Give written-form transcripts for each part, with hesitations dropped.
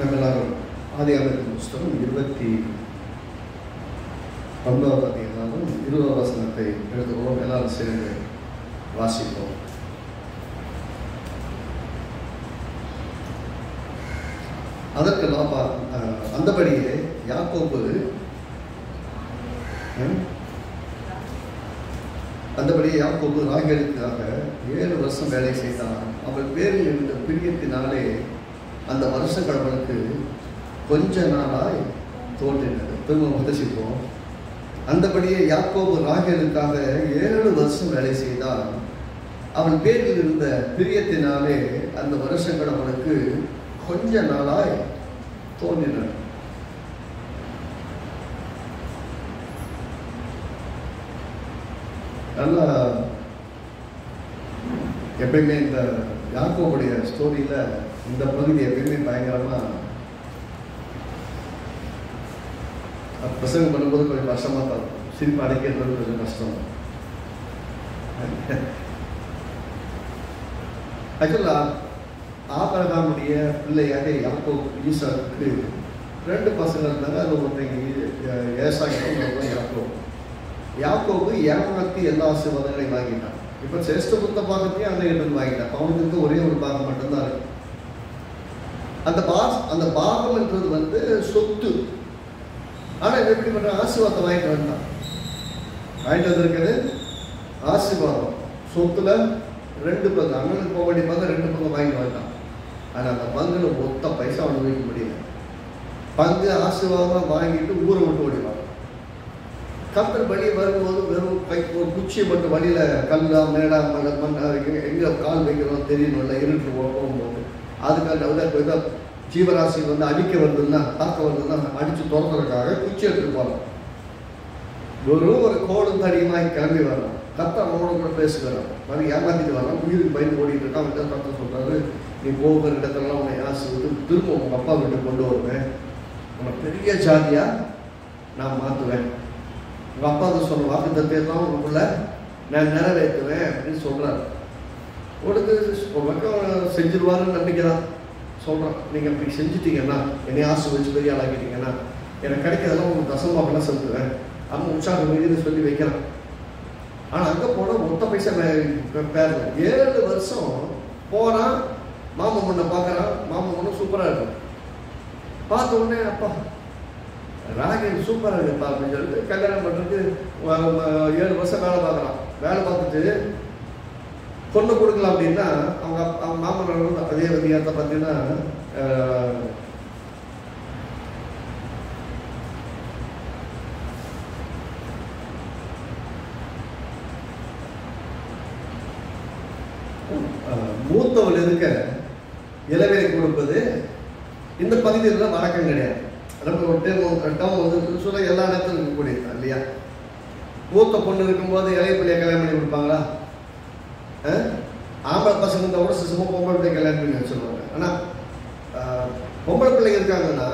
நம்ம எல்லாரும் ஆதியாகமத்தின் புஸ்தகம் 29வது அதிகாரம் 20வது வசனத்தை எடுத்துக்கொள்வோம். எல்லாரும் சேர்ந்து வாசிப்போம். அதற்கு அந்தபடியே யாக்கோபு ராகேலுக்காக 7 வருஷம் வேலை செய்தான். அவள் பேரில் இருந்த பிரியத்தினாலே அந்த வருஷங்கள் அவளுக்கு கொஞ்ச நாளாய் தோன்றினது. திரும்ப உதசிப்போம். அந்தபடியே யாக்கோபு ராகேலுக்காக 7 வருஷம் வேலை செய்தான். அவள் பேரில் இருந்த பிரியத்தினாலே அந்த வருஷங்கள் அவளுக்கு கொஞ்ச நாளாய் தோன்றின. நல்லா எப்பயுமே இந்த யாக்கோபுடைய ஸ்டோரியில இந்த பகுதி எப்பயுமே பயங்கரமா பிரசங்கம் பண்ணும்போது கொஞ்சம் கஷ்டமா தான், சிரிப்பு அடைக்கிறது கொஞ்சம் கஷ்டம். ஆக்சுவலா ஆபிரகாமுடைய பிள்ளையாக யாக்கோபு ஈசாக்கு 2 பசங்க இருந்தாங்க. அது ஒருத்தங்க ஏசாக்கும் யாக்கோபு. யாக்கோபு ஏமாத்தி எல்லா ஆசீர்வாதங்களையும் வாங்கிட்டான். இப்போ சிரேஷ்ட புத்த பாகத்தையும் அந்த இடத்துல வாங்கிட்டான். அவனுக்கு ஒரே ஒரு பாகம் மட்டும்தான் இருக்கு. அந்த பாகம்ன்றது வந்து சொத்து. ஆனால் எப்படி பண்ற ஆசீர்வாதத்தை வாங்கிட்டு வந்தான். வாங்கிட்டு வந்திருக்கிறது ஆசீர்வாதம். சொத்துல 2 பங்கு, அண்ணனுக்கு போக வேண்டிய பங்கு 2 பங்கு வாங்கிட்டு வந்தான். ஆனால் அந்த பங்குல ஒத்த பைசா அவனுக்கு வைக்க முடியல. பங்கு ஆசீர்வாதமாக வாங்கிட்டு ஊரை விட்டு ஓடிவாங்க. கர்த்தர் வழியை வரும்போது வெறும் ஒரு குச்சியை மட்டும் வழியில கல்லா மேடா மண் எங்க கால் வைக்கிறோம் தெரியணும்ல, இருட்டு போகும்போது அதுக்காக ஜீவராசி வந்து அடிக்க வருதுன்னா தாக்க வருதுன்னா அடிச்சு துறக்கிறதுக்காக குச்சி எடுத்துட்டு போறோம். ஒரு கோடும் தடியுமாய் கிளம்பி வரோம். கர்த்தர் அவனோட கூட பேசுகிறான். மாதிரி ஏமாத்திட்டு வரலாம். உயிருக்கு பயந்து ஓடிட்டு இருக்கான். அவன் கர்த்தர் சொல்றாரு, நீ போகிற இடத்துலலாம் உன்னை ஆசீர்வதித்து திரும்ப உங்க அப்பா வீட்டு கொண்டு வருவேன். உன்னை பெரிய ஜாதியா நான் மாற்றுவேன். உங்கள் அப்பாவுக்கு சொன்ன வாக்குத்தத்தை தான் உங்களுக்குள்ள நான் நிறைவேற்றுவேன் அப்படின்னு சொல்கிறார். உனக்கு செஞ்சிருவாருன்னு நம்பிக்கை தான் சொல்கிறான். நீங்கள் அப்படி செஞ்சுட்டீங்கன்னா, என்னை ஆசீர்வதிச்சு பெரிய ஆளாக்கிட்டீங்கன்னா எனக்கு கிடைக்கிறதெல்லாம் உங்களுக்கு தசமாக்கெல்லாம் செலுத்துவேன். அம்மா உற்சாகம் மீது சொல்லி வைக்கிறான். ஆனால் அங்கே போனால் மொத்த பைசா பேரல. 7 வருஷம் போகிறான். மாமா பொண்ணை பார்க்குறான். மாமா பொண்ணு சூப்பராக இருக்கும். பார்த்த உடனே அப்பா ராகேல் சூப்பராக இருக்குப்பா அப்படின்னு சொல்லிட்டு கல்யாணம் பண்ணுறதுக்கு 7 வருஷம் வேலை பார்க்குறான். வேலை பார்த்துட்டு பொண்ணு கொடுக்கலாம் அப்படின்னா அவங்க மாமனார் அதே அதிகாரத்தை பார்த்தீங்கன்னா மூத்தவள் இருக்க இளவேலை கொடுப்பது இந்த பகுதியில் வழக்கம் கிடையாது. நம்ம ஒரு டேம் வந்து சொல்ல எல்லா இடத்துலையும் இருக்கக்கூடியது இல்லையா? மூத்த பொண்ணு இருக்கும்போது இளைய பிள்ளைய கல்யாணம் பண்ணி கொடுப்பாங்களா? ஆம்பளை பசங்க இருந்தால் கூட சிசமாக பொம்பளை பிள்ளை கல்யாணம் பண்ணி வச்சுருவாங்க. ஆனால் பொம்பளை பிள்ளைங்க இருக்காங்கன்னா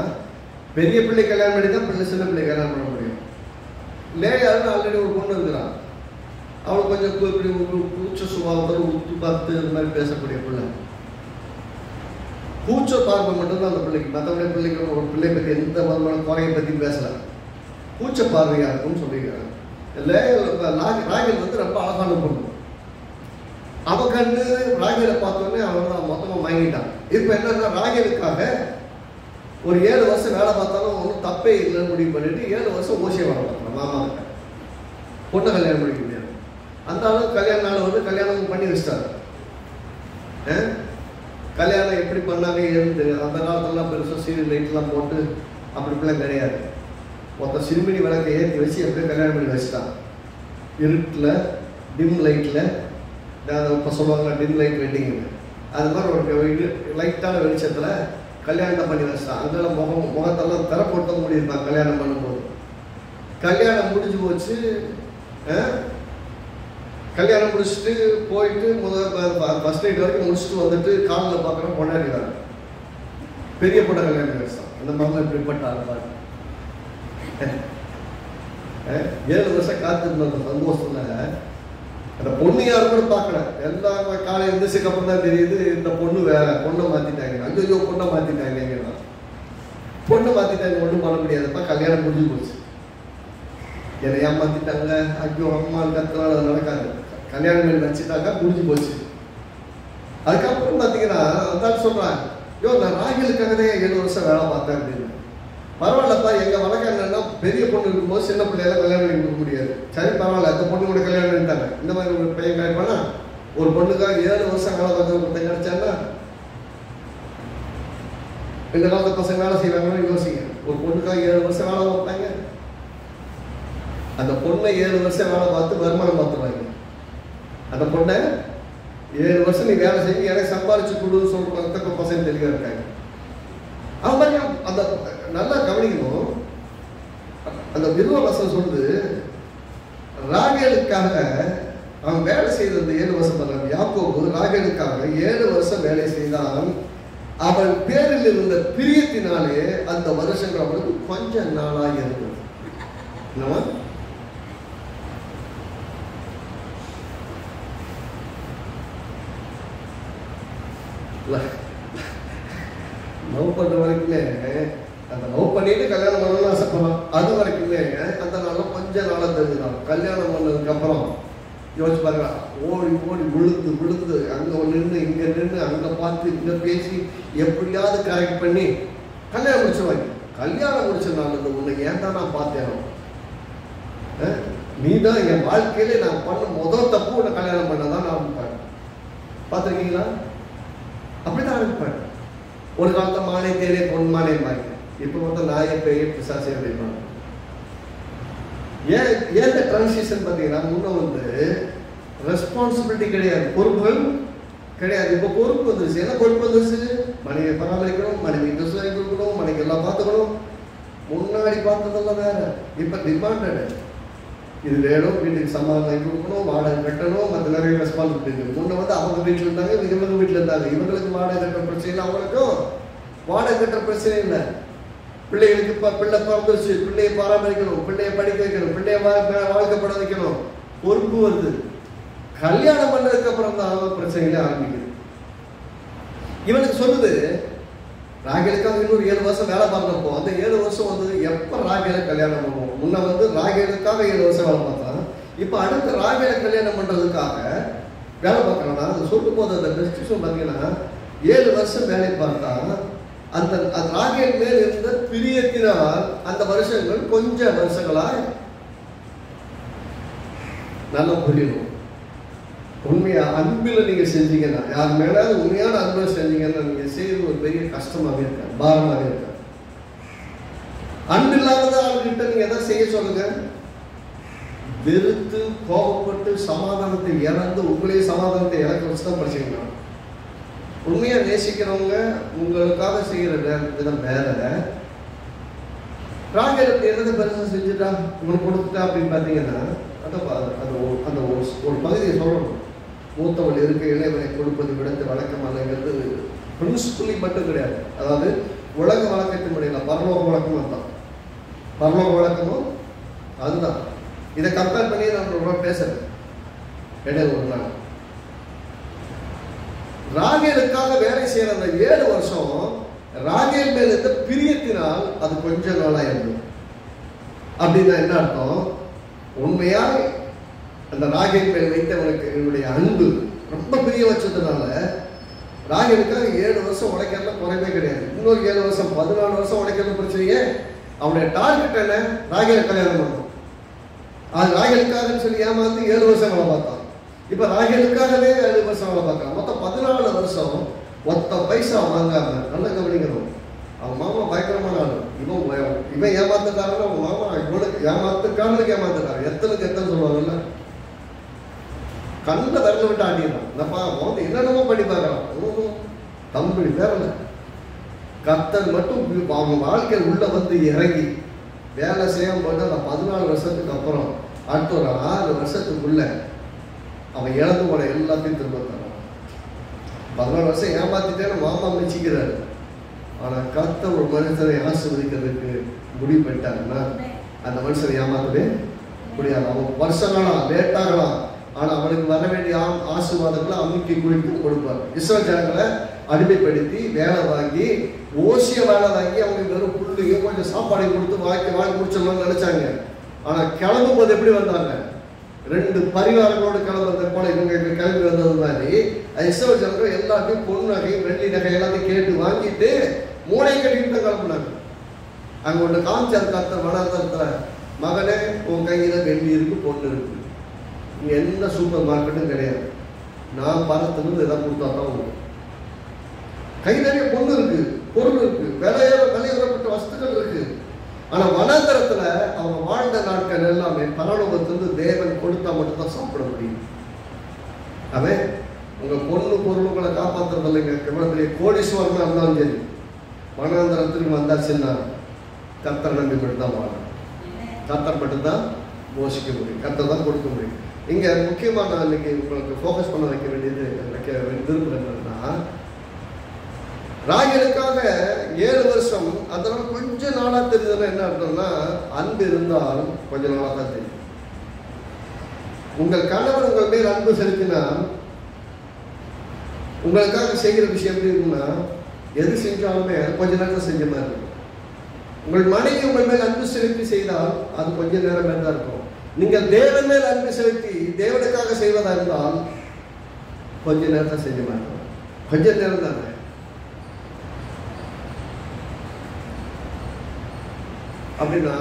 பெரிய பிள்ளை கல்யாணம் பண்ணி தான் சின்ன பிள்ளை கல்யாணம் பண்ண முடியும். லேயாருன்னு ஆல்ரெடி ஒரு பொண்ணு இருக்கிறான். அவளுக்கு கொஞ்சம் இப்படி கூச்ச சுபாவத்தோடு உத்து பார்த்து இந்த மாதிரி பேசக்கூடிய பிள்ளை. கூச்ச பார்வை மட்டும்தான் அந்த பிள்ளைக்கு. மற்றபடி பிள்ளைக்கு ஒரு பிள்ளை பற்றி எந்த விதமான குறையை பற்றியும் பேசலை. கூச்ச பார்வையாக இருக்கும்னு சொல்லிக்கிறாங்க. ராகேல் வந்து ரொம்ப அழகான பொண்ணு. அவன் கண்டு ராகேலை பார்த்தோன்னே அவன் தான் மொத்தமாக வாங்கிட்டான். இப்போ என்னன்னா ராகேலுக்காக ஒரு 7 வருஷம் வேலை பார்த்தாலும் ஒன்றும் தப்பே இல்லைன்னு முடிவு பண்ணிட்டு 7 வருஷம் ஓசியை வர பார்த்தான். மாமா கிட்ட பொண்ணை கல்யாணம் பண்ணிக்க முடியாது. அந்த அளவுக்கு கல்யாண நாள் வந்து கல்யாணம் பண்ணி வச்சிட்டாரு. கல்யாணம் எப்படி பண்ணாங்க ஏன்னு தெரியாது. அந்த காலத்துலலாம் பெருசாக சீரியல் லைட்லாம் போட்டு அப்படிலாம் கிடையாது. மொத்த சிறுமினி விளக்கை ஏற்றி வச்சு எப்படியே கல்யாணம் பண்ணி வச்சுட்டான். இருட்டில் டிம் லைட்டில் இப்போ சொல்லுவாங்க டிம் லைட் வெட்டிங்கு. அது மாதிரி ஒரு லைட்டான வெளிச்சத்தில் கல்யாணத்தை பண்ணி வச்சிட்டான். அங்கெல்லாம் முகத்தெல்லாம் திற போட்டு முடியிருப்பான் கல்யாணம் பண்ணும்போது. கல்யாணம் முடிஞ்சு போச்சு. கல்யாணம் முடிச்சுட்டு போயிட்டு ஃபர்ஸ்ட் நைட் வரைக்கும் முடிச்சுட்டு வந்துட்டு காலில் பார்க்குறோம் கொண்டாடிக்கிறாங்க. பெரிய பொண்ணை கல்யாணம் வச்சான். அந்த மாதிரி இப்படிப்பட்டாங்க பாருங்க. 7 வருஷம் காத்திருந்த அந்த சந்தோஷத்துல அந்த பொண்ணு யாரும் கூட பார்க்கல. எல்லா காலை எழுந்திரிச்சதுக்கு அப்புறம் தான் தெரியுது இந்த பொண்ணு வேற பொண்ணை மாத்திட்டாங்க. ஐயோ பொண்ணை மாத்திட்டாங்க. பொண்ணு மாத்திட்டாங்க, ஒன்றும் பண்ண முடியாதுப்பா, கல்யாணம் முடிஞ்சு போச்சு. என்னை ஏமாத்திட்டாங்க, ஐயோ அம்மா கத்துனால அது நடக்காது. கல்யாணம் வச்சுட்டாக்கா முடிஞ்சு போச்சு. அதுக்கப்புறம் பார்த்தீங்கன்னா அதான் சொல்றாங்க, ஐயோ நான் ராகிலுக்காகவே 7 வருஷம் வேலை பார்த்தேன் அப்படின்னு. பரவாயில்லப்பா, எங்க வழக்கம் என்னன்னா பெரிய பொண்ணு இருக்கும்போது சின்ன பிள்ளையில கல்யாணம் பண்ணி கொடுக்க முடியாது. சரி பரவாயில்ல, அந்த பொண்ணு கூட கல்யாணம் பண்ணிட்டாங்க. இந்த மாதிரி ஒரு பையன் கிடைப்பானா, ஒரு பொண்ணுக்காக 7 வருஷம் வேலை பார்க்க கிடைச்சான்னா இந்த காலத்து பசங்க வேலை செய்வாங்கன்னு யோசிங்க. ஒரு பொண்ணுக்காக 7 வருஷம் வேலை பார்ப்பாங்க. அந்த பொண்ணை 7 வருஷம் வேலை பார்த்து வருமானம் பார்த்துருவாங்க. அந்த பொண்ணை 7 வருஷம் நீ வேலை செஞ்சு எனக்கு சம்பாதிச்சு கொடுன்னு சொல்ற பசங்க தெளிவாக இருக்காங்க. அவன் மாதிரி அந்த நல்லா கவனிக்கணும். அந்த விருவ வசனம் சொல்லுது, ராகேலுக்காக அவன் வேலை செய்தது 7 வருஷம் பண்ணான். யாக்கோபு ராகேலுக்காக 7 வருஷம் வேலை செய்தான். அவள் பேரில் இருந்த பிரியத்தினாலே அந்த வருஷங்கள் அவனுக்கு கொஞ்ச நாளாக இருந்தது. என்னவா லவ் பண்ற வரைக்குமே, அந்த லவ் பண்ணிட்டு கல்யாணம் பண்ணணும்னு ஆசைப்படலாம். அது வரைக்குமே அந்த நாள்ல கொஞ்ச நாளா தெரிஞ்சுதான். கல்யாணம் பண்ணதுக்கு அப்புறம் யோசிச்சு பாருங்க, ஓடி ஓடி விழுந்து விழுந்து அங்க நின்று இங்க நின்று அங்க பார்த்து இங்க பேசி எப்படியாவது கரெக்ட் பண்ணி கல்யாணம் முடிச்சுவாங்க. கல்யாணம் முடிச்ச நாள் இந்த உன்னை ஏன் தான் நான் பார்த்தேன், நீ தான் என் வாழ்க்கையில நான் பண்ண முதல் தப்பு உன்னை கல்யாணம் பண்ணதான் நான் ஆரம்பிப்பேன். பார்த்துருக்கீங்களா? அப்படிதான் ஆரம்பிப்பேன். ஒரு காலத்தை மாலை தேரே பொன் மாலை பாருங்க, இப்ப மொத்தம் நாயை பெரிய பிசாசே அப்படிப்பாங்க. ஏன் டிரான்சிஷன் பார்த்தீங்கன்னா, முன்ன வந்து ரெஸ்பான்சிபிலிட்டி கிடையாது, பொறுப்புகள் கிடையாது. இப்போ பொறுப்பு வந்துருச்சு. என்ன பொறுப்பு வந்துருச்சு? மனைவியை பராமரிக்கணும், மனைவி ட்ரெஸ் வாங்கி கொடுக்கணும், மனைவி எல்லாம் பார்த்துக்கணும். முன்னாடி பார்த்ததெல்லாம் வேற, இப்போ டிமாண்டட். இது வேணும், வீட்டுக்கு சம்பளம் வாங்கி கொடுக்கணும், வாடகை கட்டணும், மற்ற நிறைய ரெஸ்பான்சிபிலிட்டி இருக்குது. முன்ன வந்து அவங்க வீட்டில் இருந்தாங்க, இவங்க வீட்டில் இருந்தாங்க. இவங்களுக்கு வாடகை கட்டுற பிரச்சனை இல்லை, அவங்களுக்கும் வாடகை கட்டுற பிரச்சனை இல்லை. பிள்ளைகளுக்கு பிள்ளை பிறந்துச்சு, பிள்ளையை பராமரிக்கணும், பிள்ளையை படிக்க வைக்கணும், பிள்ளைய வாழ்க்கப்பட வைக்கணும், பொறுப்பு வருது. கல்யாணம் பண்ணதுக்கு அப்புறம் தான் பிரச்சனைகளே ஆரம்பிக்குது. இவனுக்கு சொல்லுது, ராகேலுக்காக இன்னொரு 7 வருஷம் வேலை பார்க்கிறப்போ அந்த 7 வருஷம் வந்து எப்ப ராகேலை கல்யாணம் பண்ணுவோம். முன்ன வந்து ராகேலுக்காக 7 வருஷம் வேலை பார்த்தான். இப்ப அடுத்த ராகேலை கல்யாணம் பண்றதுக்காக வேலை பார்க்கறானா. அது சொல்லும் போது அந்த டிஸ்கிரிப்ஷன் பார்த்தீங்கன்னா 7 வருஷம் வேலை பார்த்தா அந்த ராகேல் மேல் இருந்த பிரியத்தினால் அந்த வருஷங்கள் கொஞ்சம் வருஷங்களா நல்லா புரியணும். உண்மையா அன்பில் நீங்க செஞ்சீங்கன்னா, யார் மேலாவது உண்மையான அன்பில் செஞ்சீங்கன்னா நீங்க செய்யறது ஒரு பெரிய கஷ்டமாவே இருக்க, பாரமாவே இருக்க. அன்பு இல்லாத ஆளுகிட்ட நீங்க எதாவது செய்ய சொல்லுங்க. வெறுத்து கோபப்பட்டு சமாதானத்தை இழந்து உங்களையே சமாதானத்தை இழக்க வச்சுதான் படிச்சுக்கணும். உண்மையா நேசிக்கிறவங்க உங்களுக்காக செய்யற விதம் வேற. ராகேல் என்னது பெருசா செஞ்சுட்டா உங்களுக்கு கொடுத்துட்டா அப்படின்னு பாத்தீங்கன்னா, அந்த ஒரு பகுதியை சொல்லணும். மூத்தவள் இருக்க இளையவனை கொடுப்பது விடத்து வழக்கமானங்கிறது பிரின்சிபலி மட்டும் கிடையாது. அதாவது உலக வழக்கத்தின் முறையில் பரலோக வழக்கம் தான். பரலோக வழக்கமும் அதுதான். இதை கம்பேர் பண்ணி நான் ரொம்ப பேசுறேன். இடையில ஒரு நாள் ராகேலுக்காக வேலை செய்யற அந்த 7 வருஷம் ராகேல் மேல இருந்த பிரியத்தினால் அது கொஞ்ச நாளா இருந்தது. அப்படின்னா என்ன அர்த்தம்? உண்மையா அந்த ராகேல் மேல் வைத்தவனுக்கு என்னுடைய அன்பு ரொம்ப பிரிய வச்சதுனால ராகேலுக்காக 7 வருஷம் உழைக்கிறத குறைவே கிடையாது. இன்னொரு 7 வருஷம் 14 வருஷம் உழைக்கிறது பிரச்சனையே. அவனுடைய டார்கெட் என்ன? ராகேலை கல்யாணம் பண்ணணும். அது ராகேலுக்காக சொல்லி ஏமாந்து 7 வருஷம் வேலை பார்த்தான். இப்ப ராகேலுக்காகவே 7 வருஷம் வேலை பார்க்கலாம். மொத்தம் 14 வருஷம் மொத்த பைசா வாங்காம. நல்லா கவனிக்கணும். அவன் மாமா பயங்கரமான ஆளு. இவன் ஏமாத்துக்காரன், அவன் மாமா இவனுக்கு ஏமாத்துக்காரனுக்கு ஏமாத்துக்காரன். எத்தனை சொல்லுவாங்கல்ல, கண்ண விரல விட்டு ஆடிடுறான். என்னப்பா என்னென்னமோ பண்ணி பார்க்கலாம். தம்பி வேறல கர்த்தர் மட்டும் அவன் வாழ்க்கையில் உள்ள வந்து இறங்கி வேலை செய்யாம போட்டு அந்த 14 வருஷத்துக்கு அப்புறம் அடுத்த ஒரு 6 வருஷத்துக்குள்ள அவன் இழந்து போன எல்லாத்தையும் திரும்ப தரான். 14 வருஷம் ஏமாத்திட்டேன்னு மாமா மிச்சிக்கிறாரு. ஆனா கர்த்தர் ஒரு மனுஷனை ஆசீர்வதிக்கிறதுக்கு முடிவு பண்ணிட்டாருன்னா அந்த மனுஷனை ஏமாத்தவே முடியாது. அவன் வருஷங்களாம் லேட்டாகலாம், ஆனா அவனுக்கு வர வேண்டிய ஆசீர்வாதங்களை அமுக்கி குளித்து கொடுப்பார். இஸ்ரவேல் ஜனங்களை அடிமைப்படுத்தி வேலை வாங்கி ஓசிய வேலை வாங்கி அவங்க வெறும் புள்ளையும் கொஞ்சம் சாப்பாடையும் கொடுத்து வாங்கி முடிச்சிடலாம்னு நினைச்சாங்க. ஆனா கிளம்பும் போது எப்படி வந்தாங்க? 2 பரிவாரங்களோடு கிளம்புறது போல இவங்க கிளம்பி வந்தது மாதிரி இஸ்ரவேல் ஜனங்கள் எல்லாத்தையும் பொன் நகை வெள்ளி நகை எல்லாத்தையும் கேட்டு வாங்கிட்டு மூளை கட்டிட்டு தான் கிளம்புனாங்க. அங்க ஒன்று காமிச்சார் கர்த்தர் வனாந்தரத்துல, மகனே உன் கையில வெள்ளி இருக்கு பொண்ணு இருக்கு, இங்க எந்த சூப்பர் மார்க்கெட்டும் கிடையாது, நான் பணத்திலிருந்து எதாவது கொடுத்தா தான் உண்டு. கை நிறைய பொண்ணு இருக்கு, பொருள் இருக்கு, விலையுறப்பட்ட வஸ்துக்கள் இருக்கு. ஆனா வனாந்தரத்துல அவங்க வாழ்ந்த நாட்கள் எல்லாமே பரலோகத்திலிருந்து தேவன் கொடுத்தா மட்டும்தான் சாப்பிட முடியும். அவன் உங்க பொண்ணு பொருளுங்களை காப்பாற்றுறது இல்லைங்க. எவ்வளவு பெரிய கோடீஸ்வரனா இருந்தாலும் சரி, வனாந்தரத்துக்கு வந்தாச்சுன்னா கர்த்தர் நம்பி மட்டும்தான் வாழணும். கர்த்தர் மட்டும்தான் போஷிக்க முடியும், கர்த்தர் தான் கொடுக்க முடியும். இங்க முக்கியமா நான் இன்னைக்கு உங்களுக்கு ஃபோக்கஸ் பண்ண வைக்க வேண்டியது விரும்புறேன்னா, ராகேலுக்காக 7 வருஷம், அதனால கொஞ்ச நாளா தெரிஞ்சதுன்னா என்ன அர்த்தம்னா, அன்பு இருந்தால் கொஞ்ச நாளா தான் தெரியும். உங்கள் கணவர் உங்கள் மேல் அன்பு செலுத்தினால் உங்களுக்காக செய்கிற விஷயம் எப்படி இருக்குன்னா, எது செஞ்சாலுமே கொஞ்ச நேரம் செஞ்ச மாதிரி இருக்கும். உங்கள் மனைவி உங்கள் மேல் அன்பு செலுத்தி செய்தால் அது கொஞ்ச நேரம் மேல் தான் இருக்கும். நீங்கள் தேவன் மேல் அன்பு செலுத்தி தேவனுக்காக செய்வதா இருந்தால் கொஞ்ச நேரத்தை செஞ்ச மாதிரி இருக்கும். கொஞ்ச நேரம் தானே. அப்படின்னா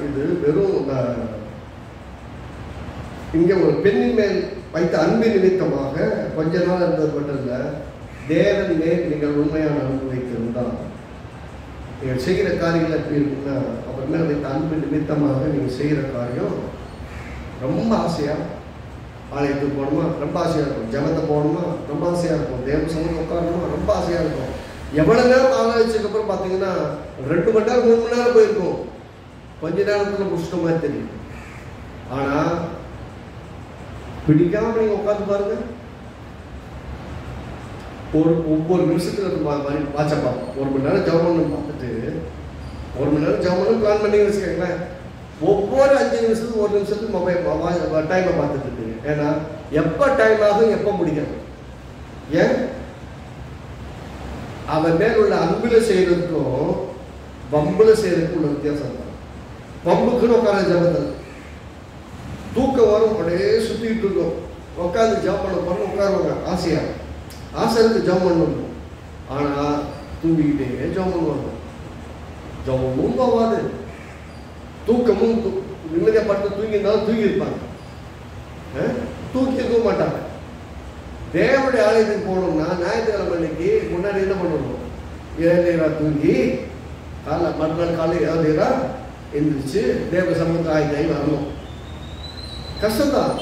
இது வெறும் இங்க ஒரு பெண்ணின் மேல் வைத்த அன்பின் நிமித்தமாக கொஞ்ச நாள் இருந்தது மட்டும் இல்லை, தேவன் மேல் நீங்கள் உண்மையான அன்பு வைத்திருந்தால் நீங்கள் செய்கிற காரியங்கள் எப்படி இருக்குன்னா, அவர் மேல் வைத்த அன்பின் நிமித்தமாக நீங்கள் செய்கிற காரியம் ரொம்ப ஆசையா, ஆலயத்துக்கு போகணுமா ரொம்ப ஆசையா இருக்கும், ஜபத்தை போகணுமா ரொம்ப ஆசையா இருக்கும், தேவ சமூகம் உட்காரணுமா ரொம்ப ஆசையா இருக்கும். எவ்வளவு நேரம் ஆலோசிச்சதுக்கு அப்புறம் பார்த்தீங்கன்னா 2 மணி நேரம் 3 மணி நேரம் போயிருக்கும், கொஞ்ச நேரத்தில் முடிச்சிட்ட மாதிரி தெரியும். ஆனா பிடிக்காம நீங்க உட்காந்து பாருங்க, ஒவ்வொரு நிமிஷத்துக்கு வாட்சப்பா 1 மணி நேரம் ஜபம் பார்த்துட்டு 1 மணி நேரம் ஜபம் பிளான் பண்ணி வச்சுக்கோங்களேன். ஒவ்வொரு 5 நிமிஷத்துக்கு 1 நிமிஷத்துக்கு மொபைல் டைமை பார்த்துட்டு இருக்கு. ஏன்னா எப்போ டைம் ஆகும் எப்போ முடிக்கணும். ஏன்? அவன் மேல் உள்ள அன்புல செய்யறதுக்கும் வம்புல செய்யறதுக்கும் உள்ள வித்தியாசம் தான். வம்புக்குன்னு உட்கார ஜபத்தில் தூக்கம் வரும், அப்படியே சுத்திட்டு இருக்கும், உட்காந்து ஜபம் பண்ண உட்காருவாங்க. ஆசை இருக்கு ஜபம் பண்ணணும், ஆனா தூங்கிக்கிட்டே ஜபம் பண்ணுவாங்க. ஜபமும் போவாது, தூக்கமும் நிம்மதியா பட்டு தூங்கியிருந்தாலும் தூங்கி இருப்பாங்க, தூக்கி இருக்க மாட்டாங்க. தேவனுடைய ஆலயத்துக்கு போகணும்னா ஞாயிற்றுக்கிழமை அன்னைக்கு முன்னாடி என்ன பண்ணணும்? 7 நேரம் தூங்கி மறுநாள் காலை 7 நேரம் எந்திரிச்சு தேவ சமூகத்தை ஆயுதாயி வரணும். கஷ்டம்தான்.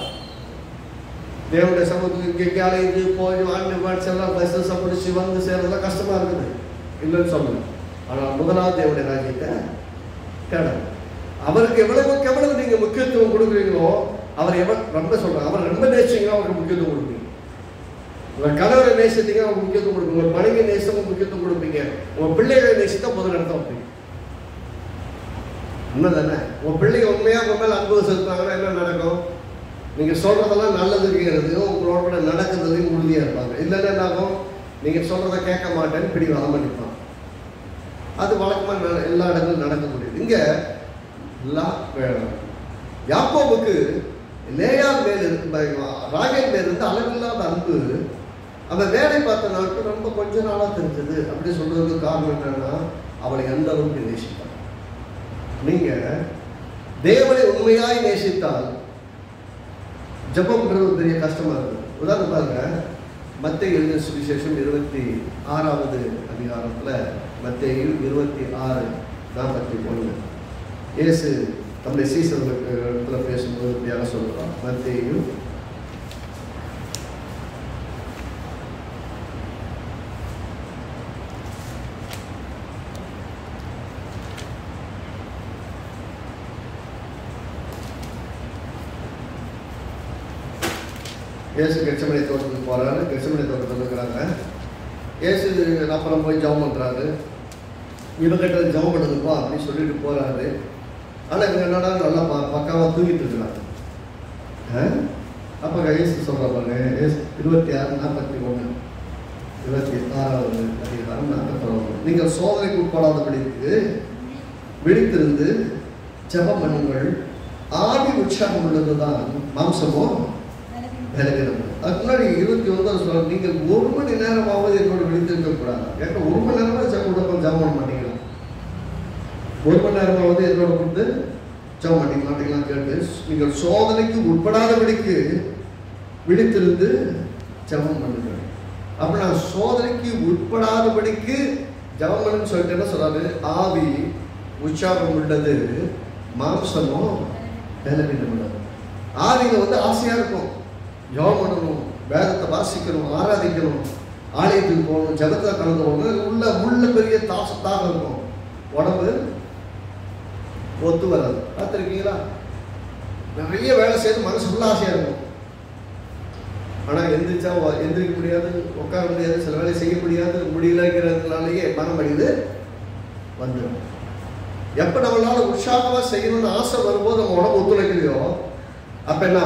தேவனுடைய சமூகத்துக்கு இங்கே ஆலயத்துக்கு போய் வாட்ஸ் எல்லாம் பஸ்ஸை பிடிச்சி வந்து சேர்றதுலாம் கஷ்டமா இருக்குது, இல்லைன்னு சொல்லணும். ஆனால் முதலாவது தேவனுடைய ராஜ்யத்தை தேடணும். அவருக்கு எவ்வளவு நீங்க முக்கியத்துவம் கொடுக்குறீங்களோ, அவர் ரொம்ப சொல்றாங்க, அவர் ரொம்ப நேசிச்சீங்கன்னா அவருக்கு முக்கியத்துவம் கொடுப்பீங்க. உங்க கணவரை நேசித்தீங்க அவருக்கு முக்கியத்துவம் கொடுப்பீங்க, உங்க மனைவி நேசமும் முக்கியத்துவம் கொடுப்பீங்க, உங்க பிள்ளைகளை நேசித்தா முதல் இடத்த வைப்பீங்க. உண்மைதானே? உங்க பிள்ளைங்க உண்மையா உங்க மேல அன்பு செலுத்தாங்கன்னா என்ன நடக்கும்? நீங்க சொல்றதெல்லாம் நல்லதுங்கிறதையும் உங்களோட கூட நடக்கிறதையும் உறுதியா இருப்பாங்க. இல்லைன்னா என்ன ஆகும்? நீங்க சொல்றதை கேட்க மாட்டேன்னு பிடிவாதம் பண்ணிப்பாங்க. அது வழக்கமா எல்லா இடங்களும் நடக்க முடியுது. இங்க யாக்கோபுக்கு லேயாள் மேல் ராகேல் மேல் இருந்து அளவில்லாத அன்பு அந்த வேலை பார்த்த நாட்கள் ரொம்ப கொஞ்ச நாளா தெரிஞ்சது. அப்படி சொல்றதுக்கு காரணம் என்னன்னா, அவளை எந்த அளவுக்கு நேசித்தார். நீங்க தேவனை உண்மையாய் நேசித்தால் ஜபம்ன்றது பெரிய கஷ்டமா இருக்கு. உதாரணம் பாருங்க, மத்தேயு எழுதின சுவிசேஷம் 26வது அதிகாரத்துல மத்தேயு 26:41 இயேசு தம்முடைய சீசர்களுக்கு இடத்துல பேசும்போது இப்படியாக சொல்றான். மத்தேயு இயேசு கெட்சமனே தோட்டத்துக்கு போறாரு. கெட்சமனே தோட்டத்தில் இருக்கிறாங்க. இயேசு அப்புறம் போய் ஜெபம் பண்றாரு. இவங்கிட்ட ஜெபம் பண்ணுதுப்பா அப்படின்னு சொல்லிட்டு போறாரு. ஆனால் இவங்க என்னடா நல்லா பக்காவாக தூங்கிட்டு இருக்கிறாங்க. அப்போ இயேசு சொல்ற பாருங்க, 26:41 26வது அதிகாரம் 41. நீங்கள் சோதனைக்கு உட்படாதபடிக்கு விழித்திருந்து ஜெபம் பண்ணுங்கள். ஆவி உற்சாகம் உள்ளதுதான், மாம்சமோ பலவீனம். அதுக்கு முன்னாடி 21 சொல்ல, நீங்கள் 1 மணி நேரமாவது என்னோட விழித்திருக்க கூடாது. ஏன்னா 1 மணி நேரமா ஜெபம் பண்ண மாட்டீங்களா? 1 மணி நேரமாவது என்னோட வந்து ஜெபம் மாட்டீங்களான்னு கேட்டு, நீங்கள் சோதனைக்கு உட்படாதபடிக்கு விழித்திருந்து ஜெபம் பண்ணுங்கள். அப்ப நான் சோதனைக்கு உட்படாதபடிக்கு ஜெபம் பண்ணுன்னு சொல்லிட்டு என்ன சொல்றாரு? ஆவி உற்சாகம் உள்ளது, மாம்சமோ பலவீனம் உள்ளது. ஆவிங்க வந்து ஆசையா இருக்கும், ஜெபம் பண்ணணும், வேதத்தை வாசிக்கணும், ஆராதிக்கணும், ஆலயத்துக்கு போகணும், ஜெபத்தை கலந்து போகணும், உள்ள பெரிய தாகம் இருக்கும். உடம்பு ஒத்து வராது. பார்த்துருக்கீங்களா? நிறைய வேலை செய்து மனசு ஃபுல்லாக ஆசையா இருக்கும். ஆனால் எந்திரிக்க முடியாது, உட்கார முடியாது, சில வேலை செய்ய முடியாது, முடியலங்கிறதுனாலேயே மனம் அடிது வந்துடும். எப்போ நம்மளால உற்சாகமாக செய்யணும்னு ஆசை வரும்போது நம்ம உடம்பு ஒத்துழைக்கலையோ, அப்போ என்ன